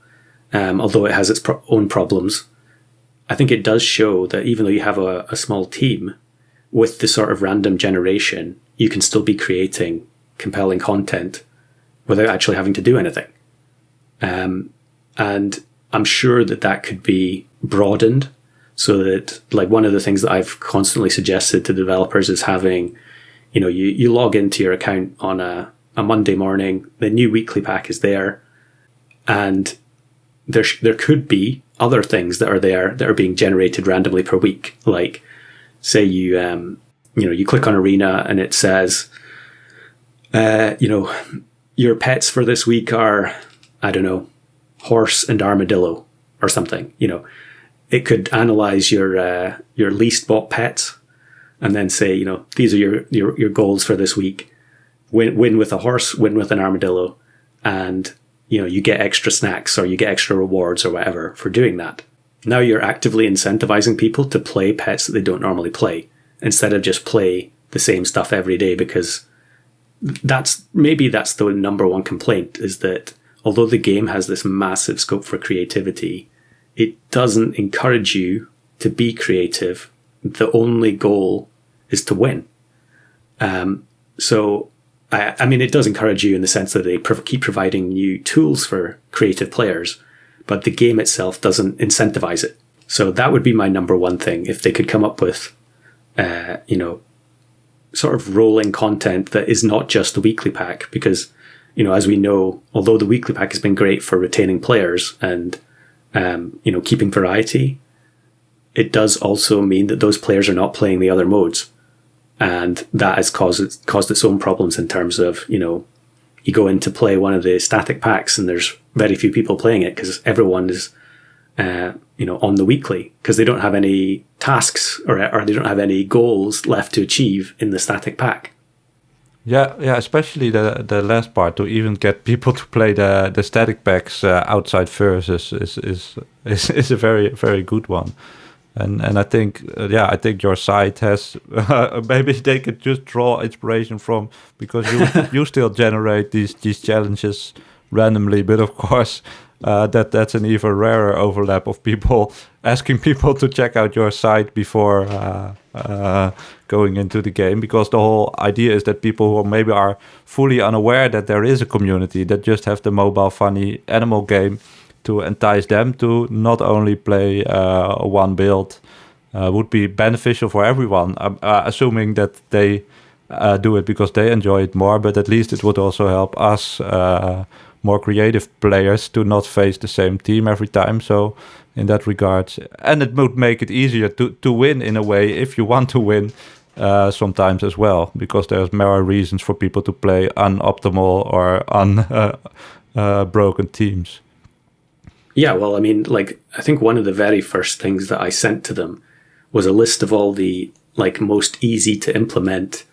although it has its own problems. I think it does show that even though you have a small team, with the sort of random generation, you can still be creating compelling content without actually having to do anything. And I'm sure that could be broadened so that, like, one of the things that I've constantly suggested to developers is having, you log into your account on a Monday morning, the new weekly pack is there, and there could be other things that are there that are being generated randomly per week. Like, say you click on Arena and it says, your pets for this week are, I don't know, horse and armadillo or something. It could analyze your least bought pets and then say, these are your goals for this week. Win with a horse, win with an armadillo, and you get extra snacks or you get extra rewards or whatever for doing that. Now you're actively incentivizing people to play pets that they don't normally play, instead of just play the same stuff every day, because that's the number one complaint, is that although the game has this massive scope for creativity, it doesn't encourage you to be creative. The only goal is to win. So it does encourage you in the sense that they keep providing new tools for creative players, but the game itself doesn't incentivize it. So that would be my number one thing. If they could come up with, sort of rolling content that is not just the weekly pack, because, as we know, although the weekly pack has been great for retaining players and, keeping variety, it does also mean that those players are not playing the other modes. And that has caused its own problems in terms of, you go in to play one of the static packs and there's very few people playing it because everyone is, on the weekly, because they don't have any tasks or they don't have any goals left to achieve in the static pack. Yeah, especially the last part, to even get people to play the static packs outside first is a very, very good one. And I think, I think your site has, maybe they could just draw inspiration from, because you still generate these challenges randomly, but of course, that's an even rarer overlap of people asking people to check out your site before going into the game, because the whole idea is that people who maybe are fully unaware that there is a community that just have the mobile funny animal game, to entice them to not only play one build would be beneficial for everyone, assuming that they do it because they enjoy it more, but at least it would also help us more creative players to not face the same team every time. So in that regard, and it would make it easier to win in a way, if you want to win sometimes as well, because there's more reasons for people to play unoptimal or broken teams. Yeah, well, I think one of the very first things that I sent to them was a list of all the most easy to implement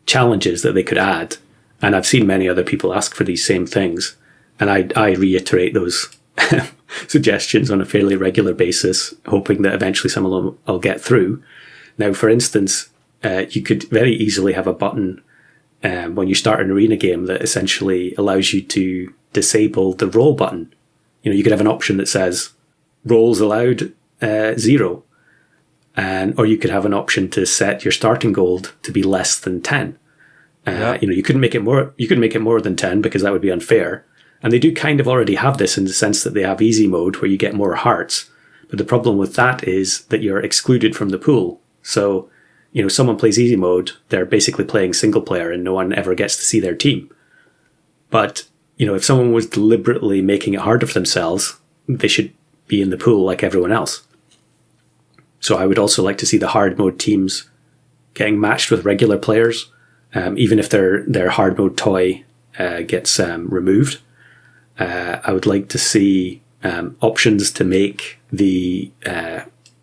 challenges that they could add. And I've seen many other people ask for these same things. And I reiterate those suggestions on a fairly regular basis, hoping that eventually some of them I'll get through. Now, for instance, you could very easily have a button when you start an arena game that essentially allows you to disable the roll button. You could have an option that says rolls allowed 0, or you could have an option to set your starting gold to be less than 10. You couldn't make it more. You couldn't make it more than 10 because that would be unfair. And they do kind of already have this in the sense that they have easy mode where you get more hearts. But the problem with that is that you're excluded from the pool. So, someone plays easy mode, they're basically playing single player and no one ever gets to see their team. But if someone was deliberately making it harder for themselves, they should be in the pool like everyone else. So I would also like to see the hard mode teams getting matched with regular players, even if their hard mode toy gets removed. I would like to see options to make the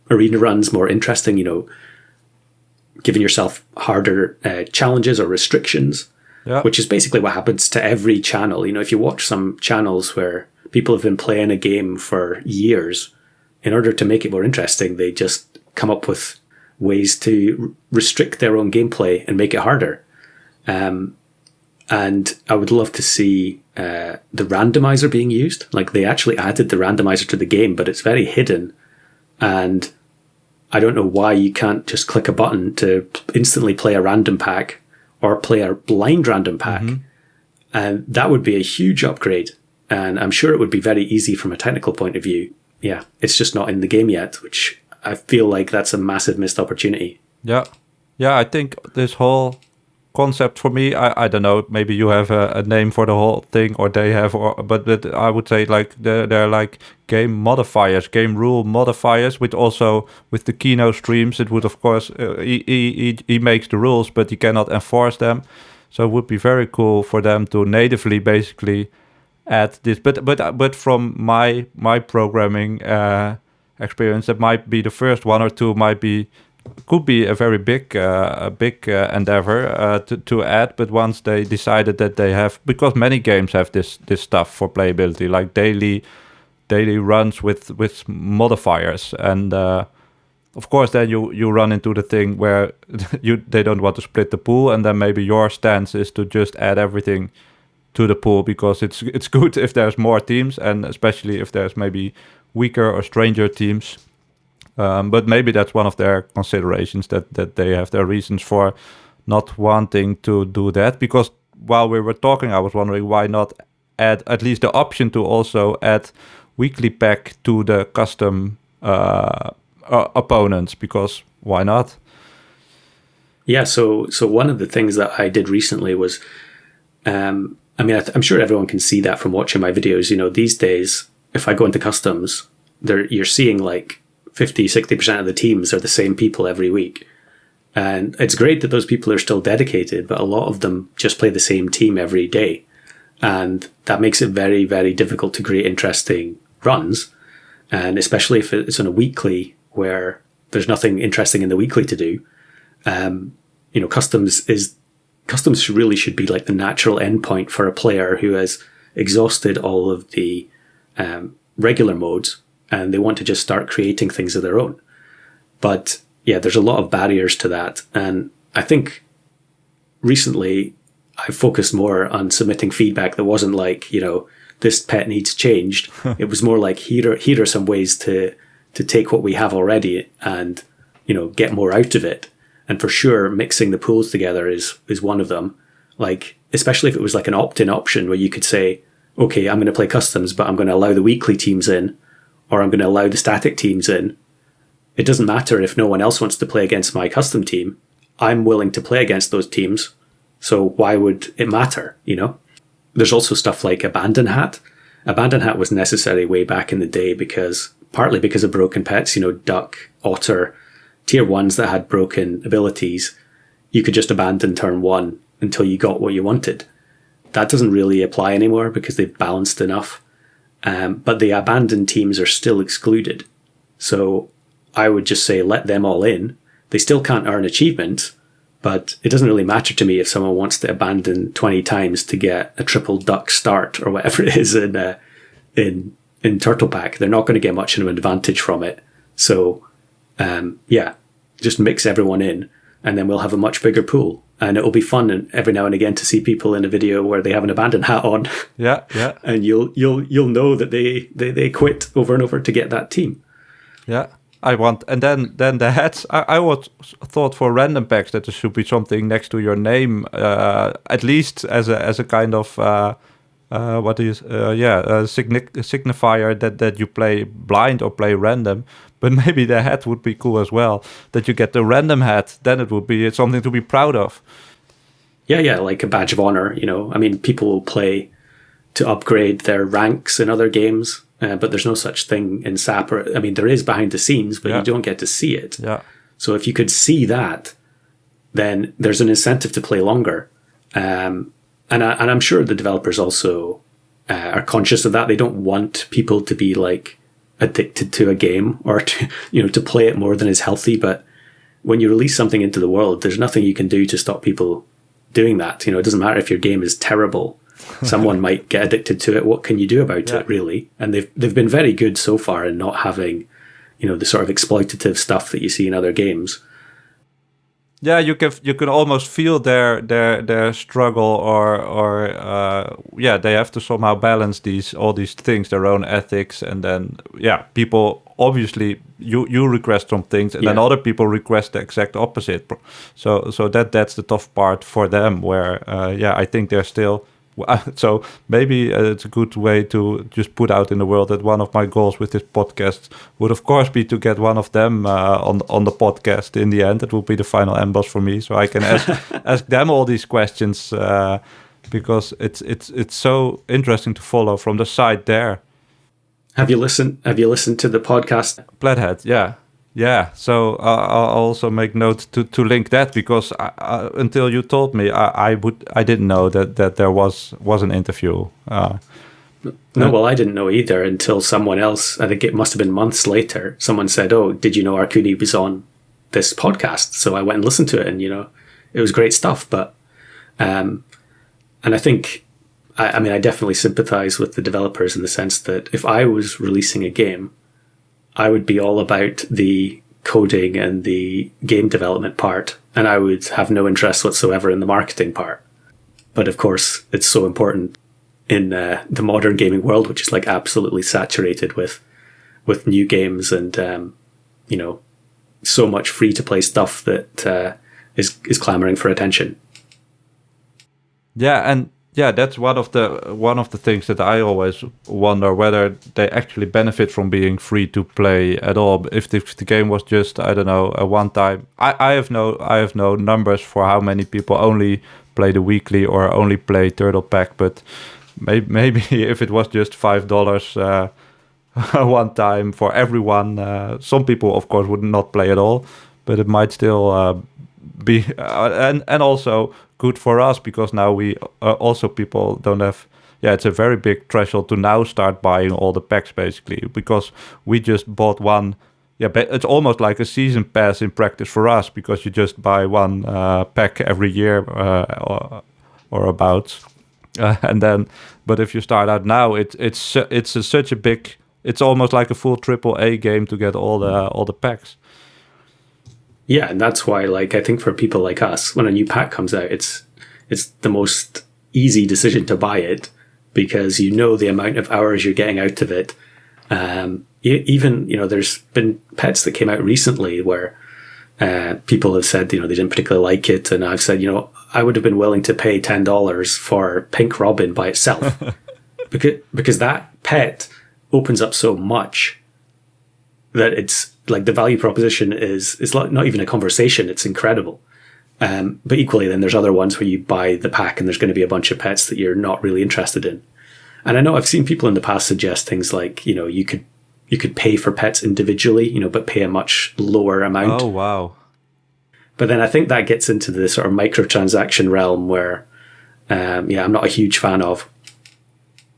arena runs more interesting, giving yourself harder challenges or restrictions, which is basically what happens to every channel. If you watch some channels where people have been playing a game for years, in order to make it more interesting, they just come up with ways to restrict their own gameplay and make it harder. And I would love to see the randomizer being used. Like, they actually added the randomizer to the game, but it's very hidden. And I don't know why you can't just click a button to instantly play a random pack or play a blind random pack. Mm-hmm. And that would be a huge upgrade. And I'm sure it would be very easy from a technical point of view. Yeah, it's just not in the game yet, which I feel like that's a massive missed opportunity. Yeah. Yeah, I think this whole concept for me, I don't know, maybe you have a name for the whole thing, or they have, but I would say like they're like game modifiers, game rule modifiers, which also with the Kino streams, it would, of course, he makes the rules, but he cannot enforce them. So it would be very cool for them to natively basically add this. But from my programming experience, that might be the first one or two could be a very big endeavor to add. But once they decided that they have, because many games have this stuff for playability, like daily runs with modifiers, and of course then you run into the thing where they don't want to split the pool, and then maybe your stance is to just add everything to the pool, because it's good if there's more teams, and especially if there's maybe weaker or stranger teams. But maybe that's one of their considerations, that they have their reasons for not wanting to do that. Because while we were talking, I was wondering why not add at least the option to also add weekly pack to the custom opponents, because why not? Yeah, so one of the things that I did recently was, I'm sure everyone can see that from watching my videos. These days, if I go into customs, you're seeing like 50-60% of the teams are the same people every week. And it's great that those people are still dedicated, but a lot of them just play the same team every day. And that makes it very, very difficult to create interesting runs. And especially if it's on a weekly where there's nothing interesting in the weekly to do. Customs really should be like the natural endpoint for a player who has exhausted all of the regular modes, and they want to just start creating things of their own. But yeah, there's a lot of barriers to that. And I think recently I focused more on submitting feedback that wasn't like, this pet needs changed. It was more like, here are some ways to take what we have already and, get more out of it. And for sure, mixing the pools together is one of them. Like, especially if it was like an opt-in option where you could say, okay, I'm going to play customs, but I'm going to allow the weekly teams in, or I'm going to allow the static teams in. It doesn't matter if no one else wants to play against my custom team. I'm willing to play against those teams. So why would it matter, There's also stuff like Abandon Hat. Abandon Hat was necessary way back in the day partly because of broken pets, Duck, Otter, tier 1s that had broken abilities. You could just abandon turn 1 until you got what you wanted. That doesn't really apply anymore because they've balanced enough. But the abandoned teams are still excluded. So I would just say let them all in. They still can't earn achievements, but it doesn't really matter to me if someone wants to abandon 20 times to get a triple duck start or whatever it is in Turtle Pack. They're not going to get much of an advantage from it. So just mix everyone in, and then we'll have a much bigger pool. And it'll be fun every now and again to see people in a video where they have an abandoned hat on. Yeah. And you'll know that they quit over and over to get that team. Yeah, and then the hats. I thought for random packs that there should be something next to your name, at least as a kind of signifier that you play blind or play random. But maybe the hat would be cool as well, that you get the random hat. Then it would be something to be proud of. Yeah, like a badge of honor. People will play to upgrade their ranks in other games, but there's no such thing in SAP. There is behind the scenes, but you don't get to see it. Yeah. So if you could see that, then there's an incentive to play longer. And and I'm sure the developers also are conscious of that. They don't want people to be like addicted to a game or to, to play it more than is healthy. But when you release something into the world, there's nothing you can do to stop people doing that. It doesn't matter if your game is terrible. Someone might get addicted to it. What can you do about it, really? And they've been very good so far in not having, the sort of exploitative stuff that you see in other games. Yeah, you can almost feel their struggle, or they have to somehow balance all these things, their own ethics, and then people obviously you request some things, and then other people request the exact opposite. So that's the tough part for them. Where I think they're still. So maybe it's a good way to just put out in the world that one of my goals with this podcast would, of course, be to get one of them on the podcast in the end. It will be the final emboss for me, so I can ask them all these questions because it's so interesting to follow from the side there. Have you listened to the podcast? Plathead, yeah. Yeah, so I'll also make note to link that, because until you told me, I didn't know that there was an interview. No, well, I didn't know either until someone else, I think it must have been months later, someone said, "Oh, did you know Arcudi was on this podcast?" So I went and listened to it, and it was great stuff. But and I think I definitely sympathize with the developers in the sense that if I was releasing a game, I would be all about the coding and the game development part, and I would have no interest whatsoever in the marketing part. But of course, it's so important in the modern gaming world, which is like absolutely saturated with new games and so much free to play stuff that is clamoring for attention. Yeah, and that's one of the things that I always wonder, whether they actually benefit from being free to play at all. If the game was just, I don't know, a one time. I have no numbers for how many people only play the weekly or only play Turtle Pack, but maybe if it was just $5 one time for everyone, some people of course would not play at all, but it might still be and also good for us, because now we also people don't have. Yeah, it's a very big threshold to now start buying all the packs, basically, because we just bought one. Yeah, but it's almost like a season pass in practice for us, because you just buy one pack every year or about, and then. But if you start out now, it's such a big. It's almost like a full AAA game to get all the packs. Yeah, and that's why, like, I think for people like us, when a new pack comes out, it's the most easy decision to buy it, because the amount of hours you're getting out of it. Even, there's been pets that came out recently where people have said, they didn't particularly like it. And I've said, I would have been willing to pay $10 for Pink Robin by itself because that pet opens up so much that it's like the value proposition is not even a conversation. It's incredible. But equally, then there's other ones where you buy the pack and there's going to be a bunch of pets that you're not really interested in. And I know I've seen people in the past suggest things like, you could pay for pets individually, but pay a much lower amount. Oh, wow. But then I think that gets into the sort of microtransaction realm where, I'm not a huge fan of.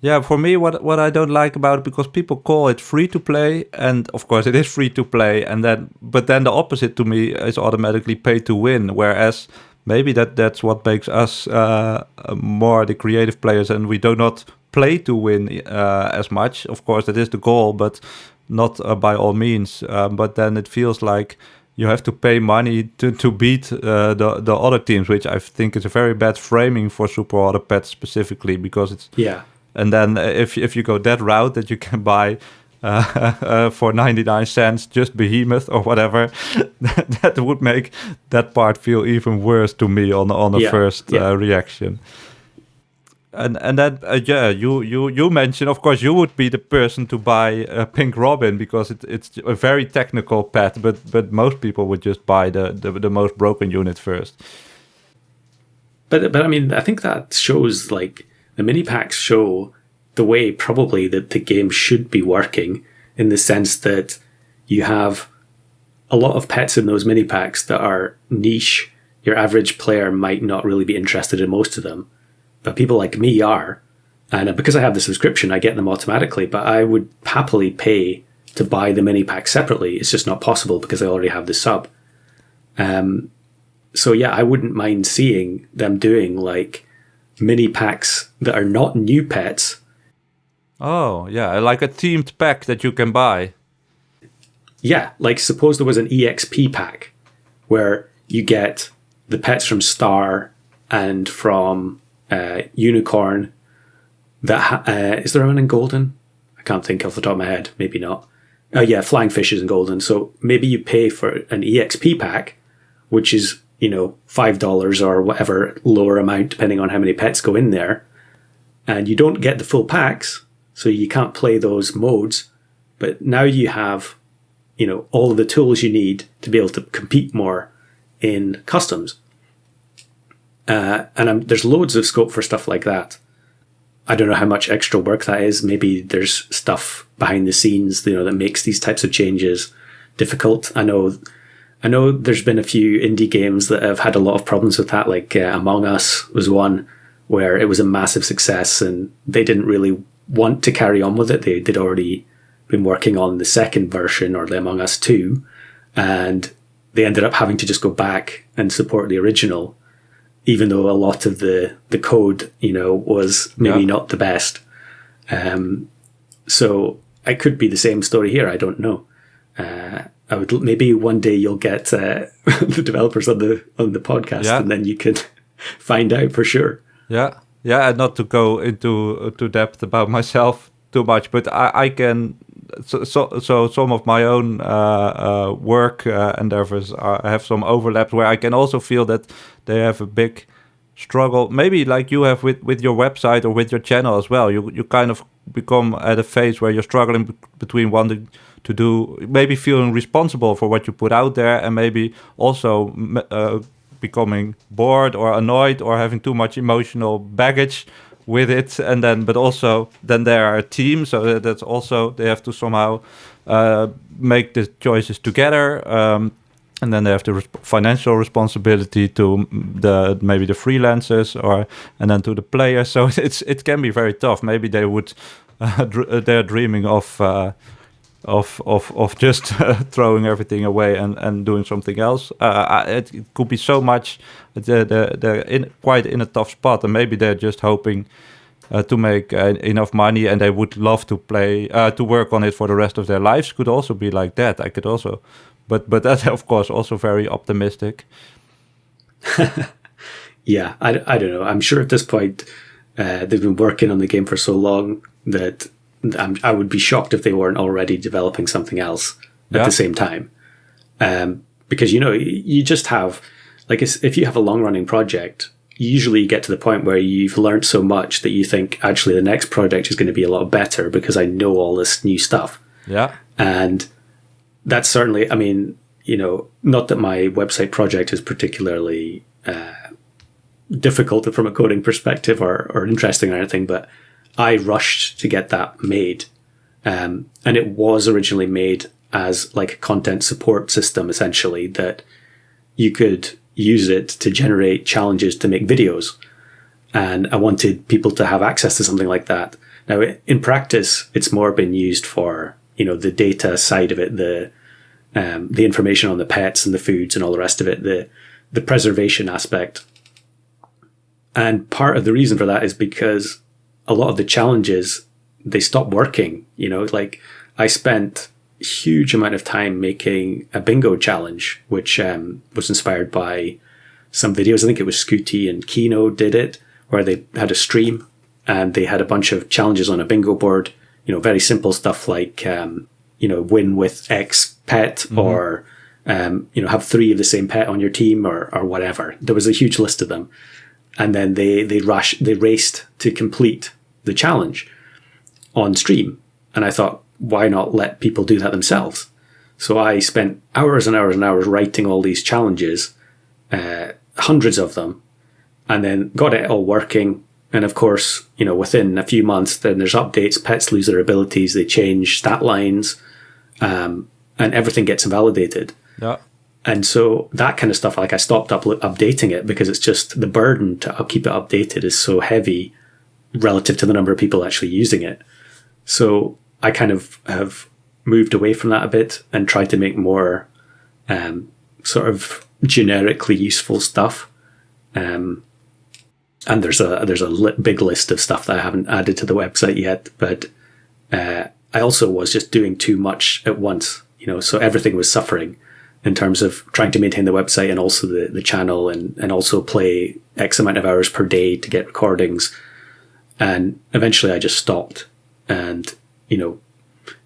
Yeah, for me, what I don't like about it, because people call it free to play, and of course it is free to play, but then the opposite to me is automatically pay to win. Whereas maybe that's what makes us more the creative players, and we do not play to win as much. Of course, that is the goal, but not by all means. But then it feels like you have to pay money to beat the other teams, which I think is a very bad framing for Super Auto Pets specifically, because it's And then if you go that route, that you can buy for 99 cents just Behemoth or whatever, that would make that part feel even worse to me on a first reaction. And then you mentioned, of course, you would be the person to buy Pink Robin, because it's a very technical pet, but most people would just buy the most broken unit first. But I mean, I think that shows, like, the mini packs show the way probably that the game should be working, in the sense that you have a lot of pets in those mini packs that are niche. Your average player might not really be interested in most of them. but people like me are. And because I have the subscription, I get them automatically, but I would happily pay to buy the mini pack separately. It's just not possible because I already have the sub. So yeah, I wouldn't mind seeing them doing like mini packs that are not new pets. Oh, yeah, like a themed pack that you can buy. Yeah, like suppose there was an EXP pack where you get the pets from Star and from Unicorn. That is there one in Golden? I can't think off the top of my head. Maybe not. Oh yeah, Flying Fish is in Golden. So maybe you pay for an EXP pack, which is, $5 or whatever lower amount, depending on how many pets go in there. And you don't get the full packs, so you can't play those modes. But now you have, all of the tools you need to be able to compete more in customs. And there's loads of scope for stuff like that. I don't know how much extra work that is. Maybe there's stuff behind the scenes, that makes these types of changes difficult. I know there's been a few indie games that have had a lot of problems with that, like Among Us was one where it was a massive success and they didn't really want to carry on with it. They'd already been working on the second version, or the Among Us 2, and they ended up having to just go back and support the original, even though a lot of the code, was maybe not the best. So it could be the same story here. I don't know. Maybe one day you'll get the developers on the podcast, and then you can find out for sure. Yeah, and not to go into depth about myself too much, but I can. So some of my own work endeavors have some overlaps where I can also feel that they have a big struggle, maybe like you have with your website or with your channel as well. You kind of become at a phase where you're struggling between wanting to do, maybe feeling responsible for what you put out there, and maybe also becoming bored or annoyed or having too much emotional baggage with it. And then, but also then there are a team, so that's also, they have to somehow make the choices together. And then they have the financial responsibility to maybe the freelancers, and then to the players. So it can be very tough. Maybe they would they're dreaming of just throwing everything away and doing something else. It could be so much. They're quite in a tough spot, and maybe they're just hoping to make enough money, and they would love to play to work on it for the rest of their lives. Could also be like that. I could also. But that's, of course, also very optimistic. Yeah, I don't know. I'm sure at this point they've been working on the game for so long that I would be shocked if they weren't already developing something else at the same time. Because, you just have, like, if you have a long-running project, usually you get to the point where you've learned so much that you think, actually, the next project is going to be a lot better because I know all this new stuff. Yeah. And that's certainly, not that my website project is particularly difficult from a coding perspective or interesting or anything, but I rushed to get that made. And it was originally made as like a content support system, essentially, that you could use it to generate challenges to make videos. And I wanted people to have access to something like that. Now, in practice, it's more been used for the data side of it, the information on the pets and the foods and all the rest of it, the preservation aspect. And part of the reason for that is because a lot of the challenges, they stopped working. Like I spent a huge amount of time making a bingo challenge, which was inspired by some videos. I think it was Scooty and Kino did it, where they had a stream and they had a bunch of challenges on a bingo board. Very simple stuff like, win with X pet, or, have 3 of the same pet on your team, or whatever. There was a huge list of them. And then they raced to complete the challenge on stream. And I thought, why not let people do that themselves? So I spent hours and hours and hours writing all these challenges, hundreds of them, and then got it all working. And of course, within a few months, then there's updates, pets lose their abilities, they change stat lines, and everything gets invalidated. Yeah. And so that kind of stuff, like I stopped updating it because it's just the burden to keep it updated is so heavy relative to the number of people actually using it. So I kind of have moved away from that a bit and tried to make more sort of generically useful stuff. And there's a big list of stuff that I haven't added to the website yet, but I also was just doing too much at once, so everything was suffering in terms of trying to maintain the website and also the channel and also play X amount of hours per day to get recordings. And eventually I just stopped and,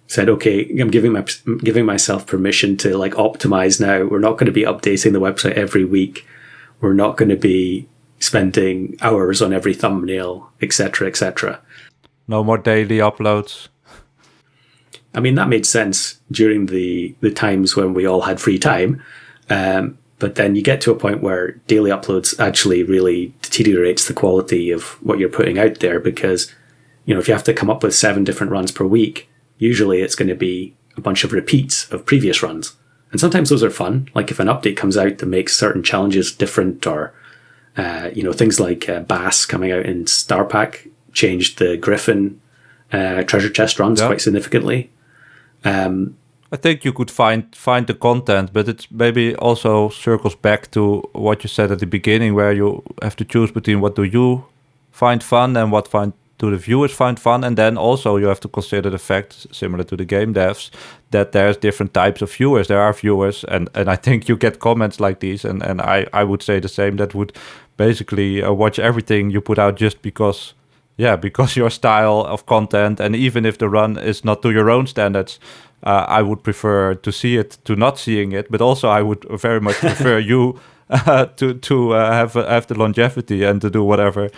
said, okay, I'm giving myself permission to like optimize now. We're not going to be updating the website every week. We're not going to be spending hours on every thumbnail, etc., etc. No more daily uploads. I mean, that made sense during the times when we all had free time. But then you get to a point where daily uploads actually really deteriorates the quality of what you're putting out there because, if you have to come up with 7 different runs per week, usually it's going to be a bunch of repeats of previous runs. And sometimes those are fun. Like if an update comes out that makes certain challenges different or, things like Bass coming out in Star Pack changed the Griffin treasure chest runs quite significantly. I think you could find the content, but it's maybe also circles back to what you said at the beginning, where you have to choose between what do you find fun and what do the viewers find fun, and then also you have to consider the fact, similar to the game devs, that there's different types of viewers. There are viewers, and I think you get comments like these, and I would say the same, that would basically watch everything you put out just because your style of content, and even if the run is not to your own standards, I would prefer to see it to not seeing it. But also, I would very much prefer you to have the longevity and to do whatever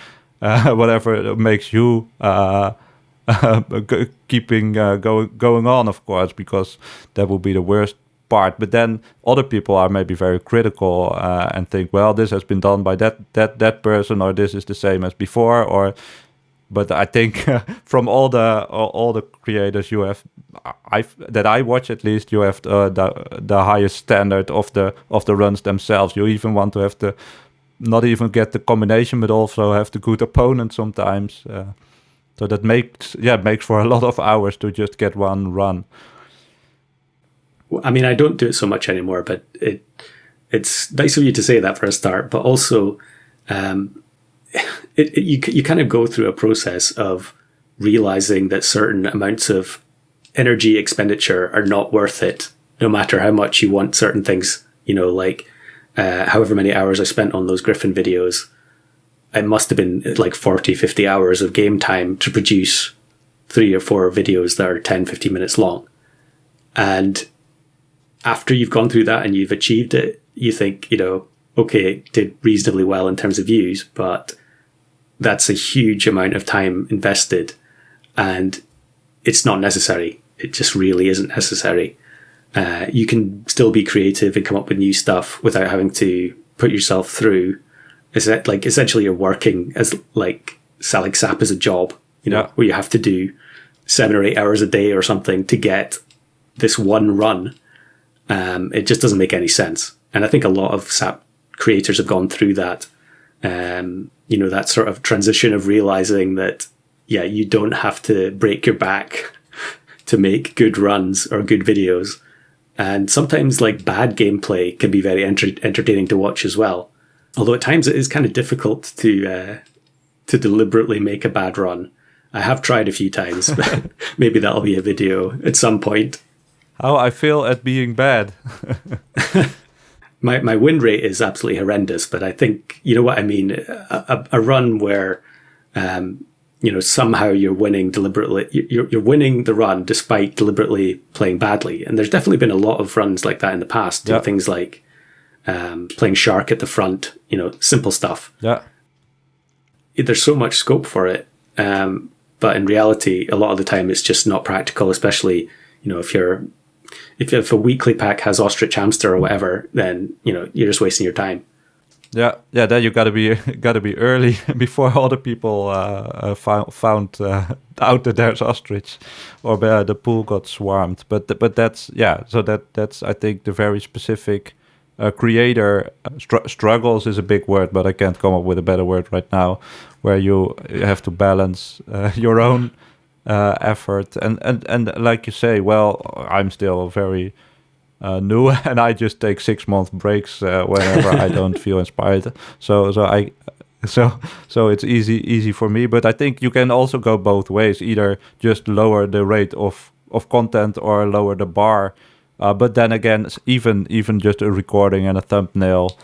makes you keeping going on, of course, because that would be the worst part. But then other people are maybe very critical and think, well, this has been done by that person, or this is the same as before, But I think from all the creators you have, that I watch at least, you have the highest standard of the runs themselves. You even want to have not even get the combination, but also have the good opponent sometimes. So that makes for a lot of hours to just get one run. I mean, I don't do it so much anymore, but it's nice of you to say that for a start. But also, you kind of go through a process of realizing that certain amounts of energy expenditure are not worth it, no matter how much you want certain things. Like however many hours I spent on those Griffin videos, it must have been like 40, 50 hours of game time to produce 3 or 4 videos that are 10, 15 minutes long. And after you've gone through that and you've achieved it, you think, okay, did reasonably well in terms of views, but that's a huge amount of time invested and it's not necessary. It just really isn't necessary. You can still be creative and come up with new stuff without having to put yourself through. Is that like essentially you're working as like selling sap as a job, where you have to do 7 or 8 hours a day or something to get this one run. It just doesn't make any sense. And I think a lot of SAP creators have gone through that. That sort of transition of realizing that, you don't have to break your back to make good runs or good videos. And sometimes like bad gameplay can be very entertaining to watch as well. Although at times it is kind of difficult to deliberately make a bad run. I have tried a few times, but maybe that'll be a video at some point. How I feel at being bad. My win rate is absolutely horrendous, but I think, you know what I mean? A run where, somehow you're winning deliberately. You're winning the run despite deliberately playing badly. And there's definitely been a lot of runs like that in the past. Yep. Things like playing Shark at the front, simple stuff. Yeah. There's so much scope for it. But in reality, a lot of the time it's just not practical, especially, if a weekly pack has Ostrich Hamster or whatever, then, you're just wasting your time. Yeah, then you gotta be early before other people found out that there's ostrich, or the pool got swarmed. But that's so that's I think the very specific creator struggles is a big word, but I can't come up with a better word right now, where you have to balance your own effort and like you say, well, I'm still very new, and I just take 6 month breaks whenever I don't feel inspired. So it's easy for me. But I think you can also go both ways. Either just lower the rate of content or lower the bar. But then again, even just a recording and a thumbnail,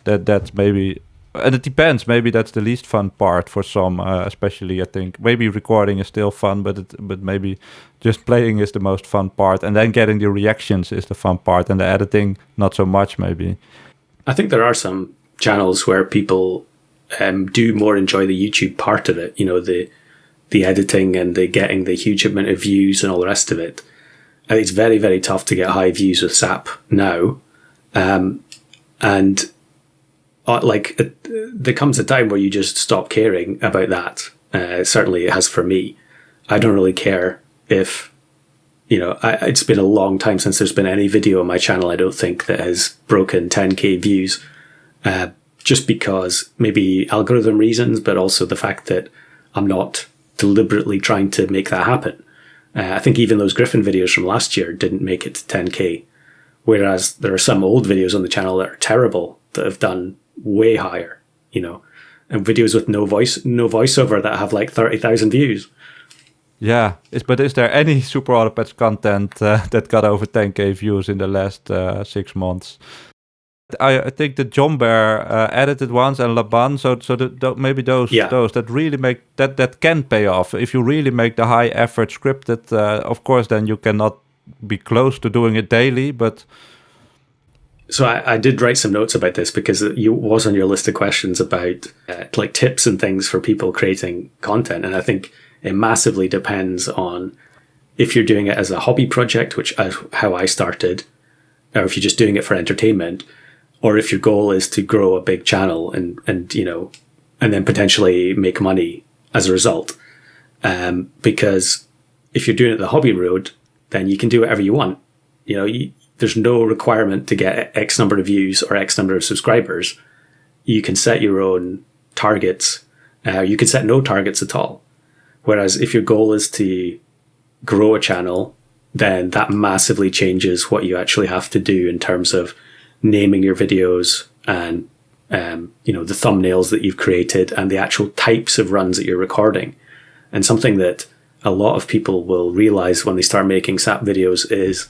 that's maybe. And it depends. Maybe that's the least fun part for some, especially. I think maybe recording is still fun, but maybe just playing is the most fun part, and then getting the reactions is the fun part, and the editing not so much. Maybe. I think there are some channels where people do more enjoy the YouTube part of it. You know, the editing and the getting the huge amount of views and all the rest of it. And it's very, very tough to get high views with SAP now, and. There comes a time where you just stop caring about that. Certainly it has for me. I don't really care if, it's been a long time since there's been any video on my channel, I don't think, that has broken 10k views. Just because maybe algorithm reasons, but also the fact that I'm not deliberately trying to make that happen. I think even those Griffin videos from last year didn't make it to 10k. Whereas there are some old videos on the channel that are terrible that have done way higher, and videos with no voiceover that have like 30,000 views. Yeah, but is there any Super Autopets content that got over 10k views in the last 6 months? I think the John Bear edited ones and Laban, so maybe those that really make that can pay off if you really make the high effort scripted. Of course, then you cannot be close to doing it daily, but. So I did write some notes about this because it was on your list of questions about like tips and things for people creating content. And I think it massively depends on if you're doing it as a hobby project, which is how I started, or if you're just doing it for entertainment, or if your goal is to grow a big channel and then potentially make money as a result. Because if you're doing it the hobby road, then you can do whatever you want. There's no requirement to get X number of views or X number of subscribers. You can set your own targets. You can set no targets at all. Whereas if your goal is to grow a channel, then that massively changes what you actually have to do in terms of naming your videos and, the thumbnails that you've created and the actual types of runs that you're recording. And something that a lot of people will realize when they start making SAP videos is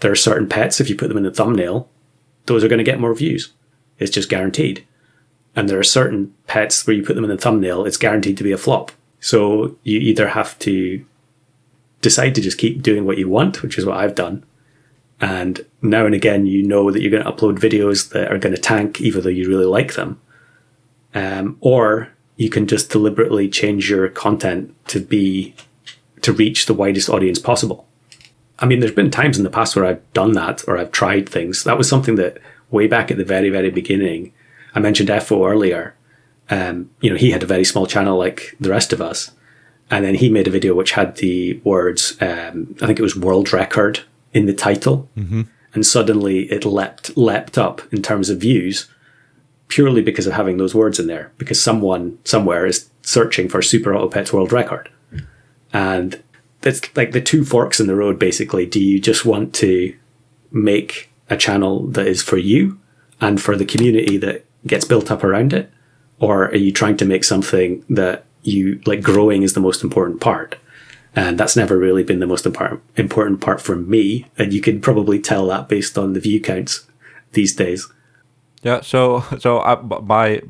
there are certain pets, if you put them in the thumbnail, those are going to get more views. It's just guaranteed. And there are certain pets where you put them in the thumbnail, it's guaranteed to be a flop. So you either have to decide to just keep doing what you want, which is what I've done. And now and again, you know that you're going to upload videos that are going to tank, even though you really like them. Or you can just deliberately change your content to reach the widest audience possible. I mean, there's been times in the past where I've done that or I've tried things. That was something that way back at the very, very beginning, I mentioned Ep2 earlier. He had a very small channel like the rest of us. And then he made a video which had the words, I think it was world record in the title. Mm-hmm. And suddenly it leapt up in terms of views purely because of having those words in there, because someone somewhere is searching for Super Autopets world record. And it's like the two forks in the road, basically. Do you just want to make a channel that is for you and for the community that gets built up around it? Or are you trying to make something that you like? Growing is the most important part. And that's never really been the most important part for me. And you can probably tell that based on the view counts these days. Yeah. So my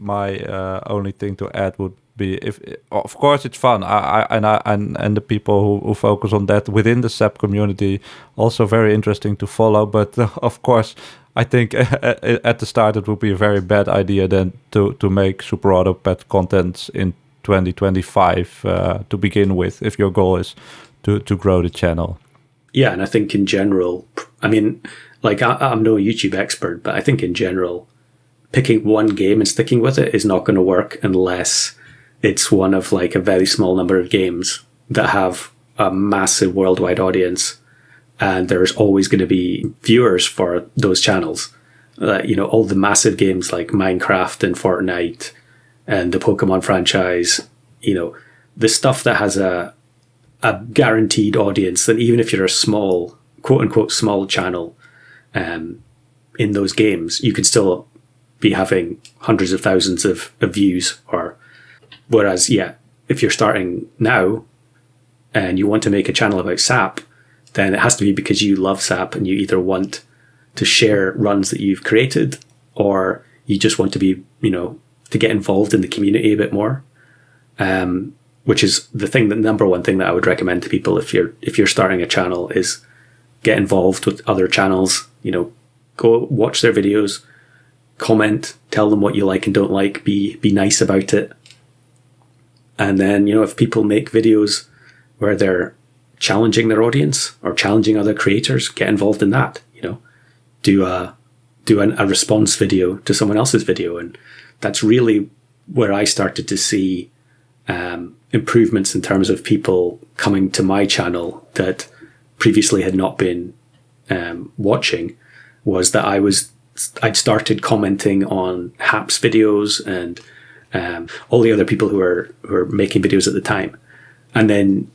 only thing to add would be, if of course it's fun, and the people who focus on that within the SAP community also very interesting to follow. But of course, I think at the start it would be a very bad idea then to make Super Autopet content in 2025 to begin with, if your goal is to grow the channel. Yeah, and I think in general, I mean, like I'm no YouTube expert, but I think in general, picking one game and sticking with it is not going to work unless it's one of like a very small number of games that have a massive worldwide audience and there's always going to be viewers for those channels. All the massive games like Minecraft and Fortnite and the Pokemon franchise, the stuff that has a guaranteed audience, that even if you're a small, quote unquote, small channel in those games, you could still be having hundreds of thousands of views. Whereas, if you're starting now and you want to make a channel about SAP, then it has to be because you love SAP and you either want to share runs that you've created, or you just want to be, to get involved in the community a bit more. Which is the number one thing that I would recommend to people if you're starting a channel, is get involved with other channels. Go watch their videos, comment, tell them what you like and don't like, be nice about it. And then, if people make videos where they're challenging their audience or challenging other creators, get involved in that. Do a response video to someone else's video. And that's really where I started to see improvements in terms of people coming to my channel that previously had not been watching, was that I'd started commenting on Hap's videos and all the other people who were making videos at the time. And then,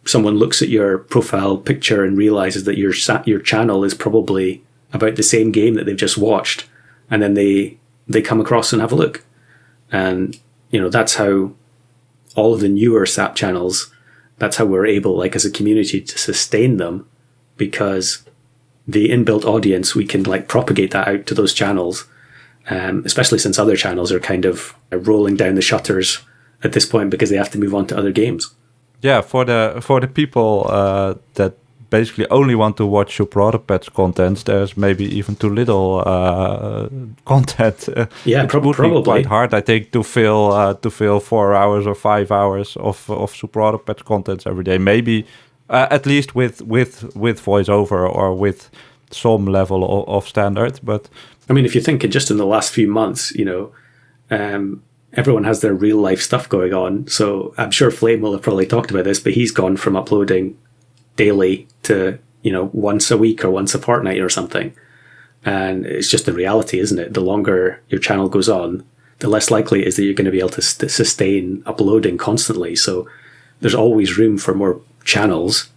someone looks at your profile picture and realizes that your channel is probably about the same game that they've just watched. And then they come across and have a look. And, that's how all of the newer SAP channels, that's how we're able, like as a community, to sustain them, because the inbuilt audience, we can like propagate that out to those channels, especially since other channels are kind of rolling down the shutters at this point because they have to move on to other games. Yeah, for the people that basically only want to watch Super Autopets content, there's maybe even too little content. It would be quite hard, I think, to fill 4 hours or 5 hours of Super Autopets content every day. Maybe at least with voiceover or with some level of standard. But I mean, if you think just in the last few months, everyone has their real life stuff going on. So I'm sure Flame will have probably talked about this, but he's gone from uploading daily to, once a week or once a fortnight or something. And it's just the reality, isn't it? The longer your channel goes on, the less likely it is that you're going to be able to sustain uploading constantly. So there's always room for more channels.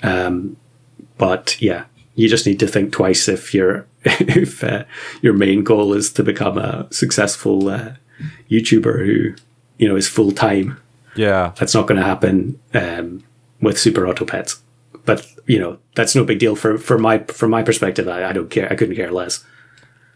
But yeah, you just need to think twice if your main goal is to become a successful YouTuber who, is full time. Yeah, that's not going to happen with Super Auto Pets. But that's no big deal from my perspective. I don't care. I couldn't care less.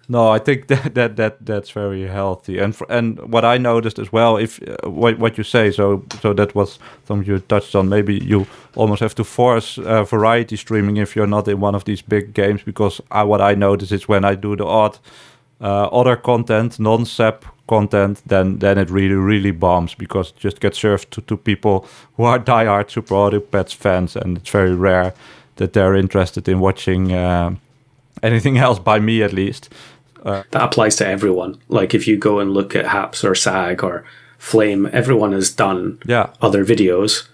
No, I think that's very healthy. And what I noticed as well, if what you say, so that was something you touched on. Maybe you almost have to force variety streaming if you're not in one of these big games, because what I notice is when I do the other content, non-SAP content, then it really bombs, because it just gets served to people who are diehard Super Auto Pets fans, and it's very rare that they're interested in watching anything else, by me at least. That applies to everyone. Like if you go and look at Haps or SAG or Flame, everyone has done other videos.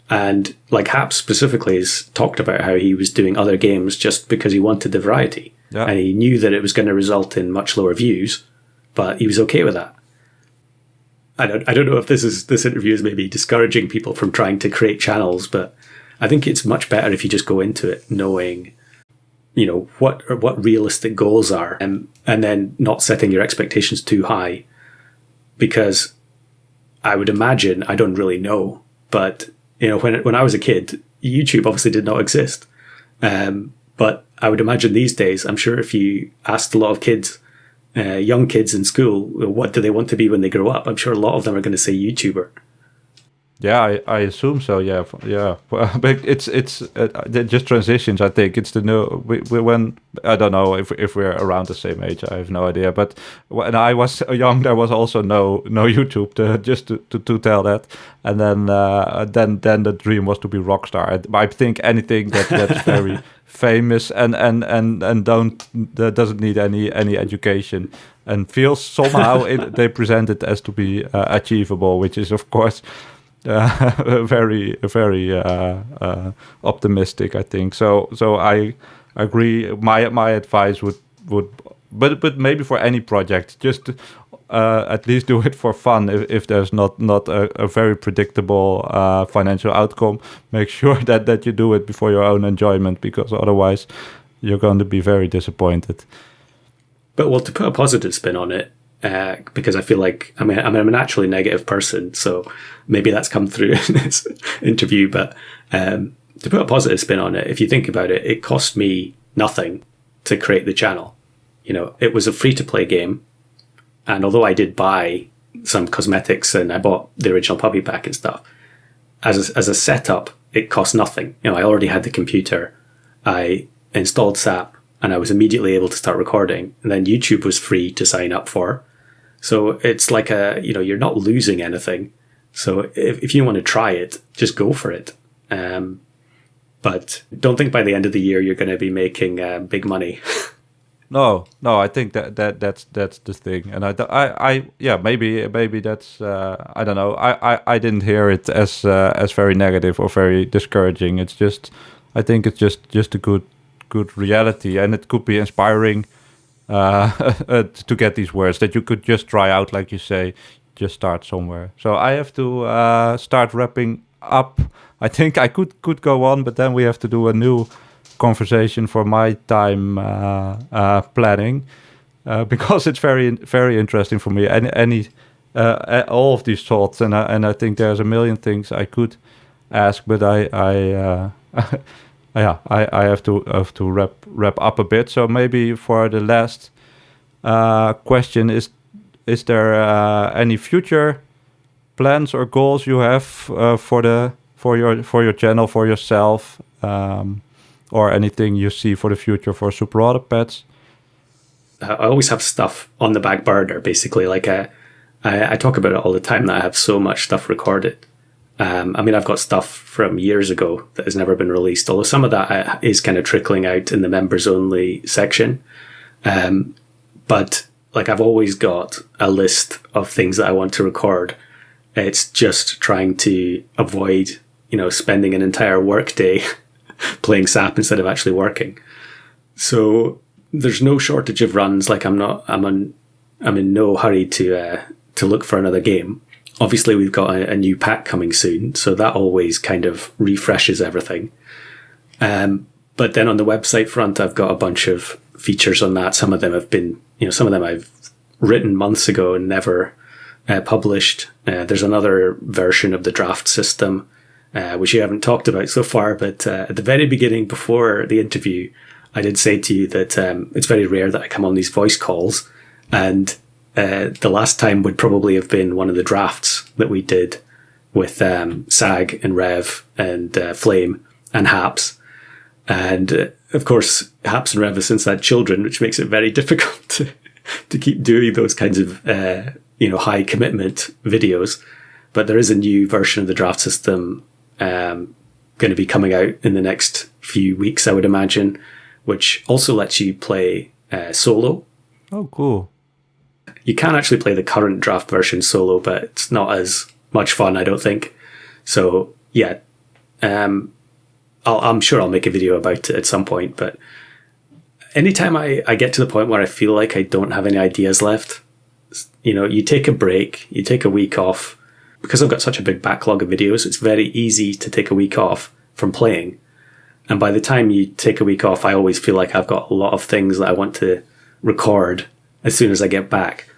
And like Haps specifically has talked about how he was doing other games just because he wanted the variety. Yeah. And he knew that it was going to result in much lower views, but he was okay with that. I don't know if this interview is maybe discouraging people from trying to create channels, but I think it's much better if you just go into it knowing, what realistic goals are, and then not setting your expectations too high, because I would imagine, I don't really know, but when I was a kid, YouTube obviously did not exist. But I would imagine these days, I'm sure if you asked a lot of kids, young kids in school, what do they want to be when they grow up, I'm sure a lot of them are going to say YouTuber. Yeah, I assume so. Yeah. But it's just transitions. I think it's the new. When I don't know if we're around the same age. I have no idea. But when I was young, there was also no YouTube to tell that. And then the dream was to be rock star. I think anything that's very famous and that doesn't need any education and feels somehow they present it as to be achievable, which is of course very optimistic, I think. So I agree. My advice would, but maybe for any project, just at least do it for fun. If there's not a very predictable financial outcome, make sure that you do it before your own enjoyment, because otherwise you're going to be very disappointed. But well, to put a positive spin on it, because I feel like I'm a naturally negative person, so maybe that's come through in this interview. But to put a positive spin on it, if you think about it, it cost me nothing to create the channel. You know, it was a free-to-play game, and although I did buy some cosmetics and I bought the original puppy pack and stuff, as a setup, it cost nothing. You know, I already had the computer, I installed SAP, and I was immediately able to start recording. And then YouTube was free to sign up for. So it's like you're not losing anything. So if you want to try it, just go for it. But don't think by the end of the year you're going to be making big money. No, I think that's the thing, and maybe that's I don't know. I didn't hear it as very negative or very discouraging. It's just, I think it's just a good reality, and it could be inspiring to get these words that you could just try out, like you say, just start somewhere. So I have to start wrapping up. I think I could go on, but then we have to do a new conversation for my time planning, because it's very interesting for me, and all of these thoughts, and I think there's a million things I could ask, but I have to wrap up a bit. So maybe for the last question, is there any future plans or goals you have for your channel, for yourself, or anything you see for the future for Super Auto Pets? I always have stuff on the back burner, basically. Like I talk about it all the time, that I have so much stuff recorded. I've got stuff from years ago that has never been released, although some of that is kind of trickling out in the members only section. But like, I've always got a list of things that I want to record. It's just trying to avoid, spending an entire work day playing SAP instead of actually working. So there's no shortage of runs. Like, I'm in no hurry to look for another game. Obviously, we've got a new pack coming soon, so that always kind of refreshes everything. But then on the website front, I've got a bunch of features on that. Some of them have been, some of them I've written months ago and never published. There's another version of the draft system, which you haven't talked about so far, but at the very beginning, before the interview, I did say to you that it's very rare that I come on these voice calls, and the last time would probably have been one of the drafts that we did with Sag and Rev and Flame and Haps. And of course, Haps and Rev have since had children, which makes it very difficult to keep doing those kinds of high commitment videos. But there is a new version of the draft system going to be coming out in the next few weeks, I would imagine, which also lets you play solo. Oh, cool. You can actually play the current draft version solo, but it's not as much fun, I don't think. So, yeah, I'm sure I'll make a video about it at some point. But anytime I get to the point where I feel like I don't have any ideas left, you take a break, you take a week off. Because I've got such a big backlog of videos, it's very easy to take a week off from playing. And by the time you take a week off, I always feel like I've got a lot of things that I want to record as soon as I get back.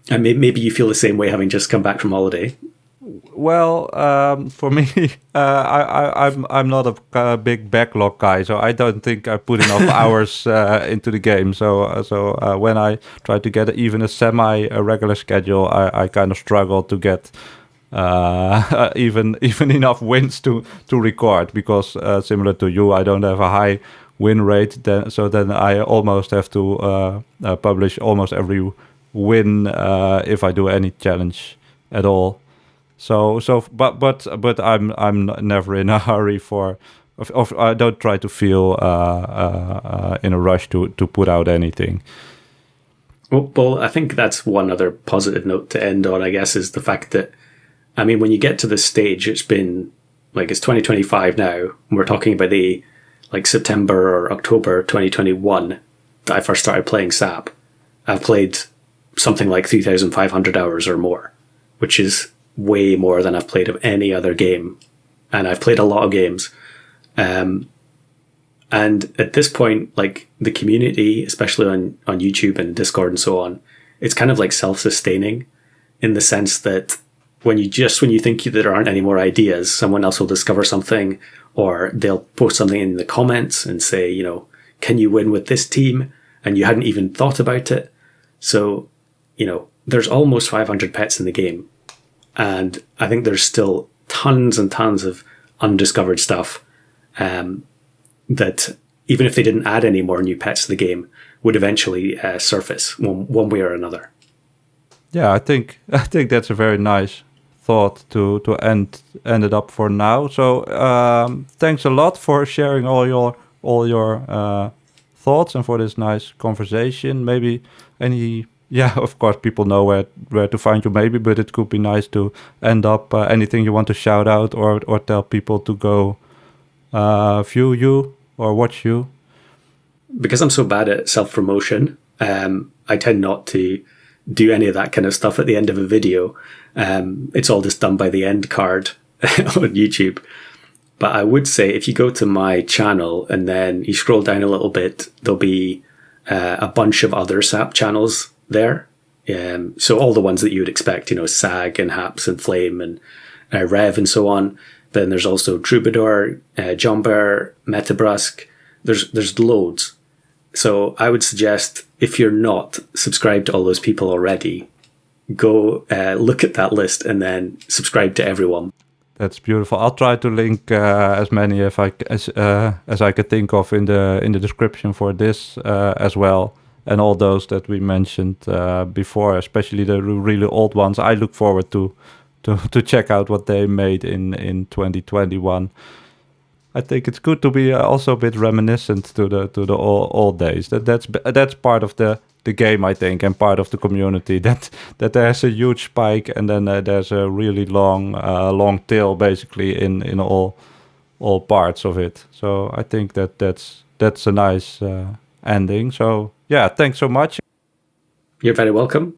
And maybe you feel the same way, having just come back from holiday. Well, for me, I'm not a big backlog guy, so I don't think I put enough hours into the game. So when I try to get even a semi-regular schedule, I kind of struggle to get even enough wins to record, because similar to you, I don't have a high win rate. So then I almost have to publish almost every win if I do any challenge at all. But I'm never in a hurry I don't try to feel in a rush to put out anything. Well, I think that's one other positive note to end on, I guess, is the fact that I mean, when you get to this stage, it's 2025 now, and we're talking about the September or October 2021 that I first started playing SAP. I've played something like 3,500 hours or more, which is way more than I've played of any other game. And I've played a lot of games. And at this point, the community, especially on YouTube and Discord and so on, it's kind of self-sustaining in the sense that when you think there aren't any more ideas, someone else will discover something, or they'll post something in the comments and say, can you win with this team? And you hadn't even thought about it. So, there's almost 500 pets in the game. And I think there's still tons and tons of undiscovered stuff that, even if they didn't add any more new pets to the game, would eventually surface one way or another. Yeah, I think that's a very nice thought to end it up for now. So thanks a lot for sharing all your thoughts and for this nice conversation. Maybe of course people know where to find you maybe, but it could be nice to end up anything you want to shout out or tell people to go view you or watch you. Because I'm so bad at self-promotion, I tend not to do any of that kind of stuff at the end of a video. It's all just done by the end card on YouTube. But I would say if you go to my channel and then you scroll down a little bit, there'll be a bunch of other SAP channels there. So all the ones that you would expect, SAG and Haps and Flame and Rev and so on. Then there's also Troubadour, Jomber, Metabrusque. There's loads. So I would suggest, if you're not subscribed to all those people already, go look at that list and then subscribe to everyone. That's beautiful. I'll try to link as many as I could think of in the description for this as well, and all those that we mentioned before, especially the really old ones. I look forward to check out what they made in 2021. I think it's good to be also a bit reminiscent to the old days. That's part of the game, I think, and part of the community. That there's a huge spike and then there's a really long tail, basically in all parts of it. So I think that's a nice ending. So yeah, thanks so much. You're very welcome.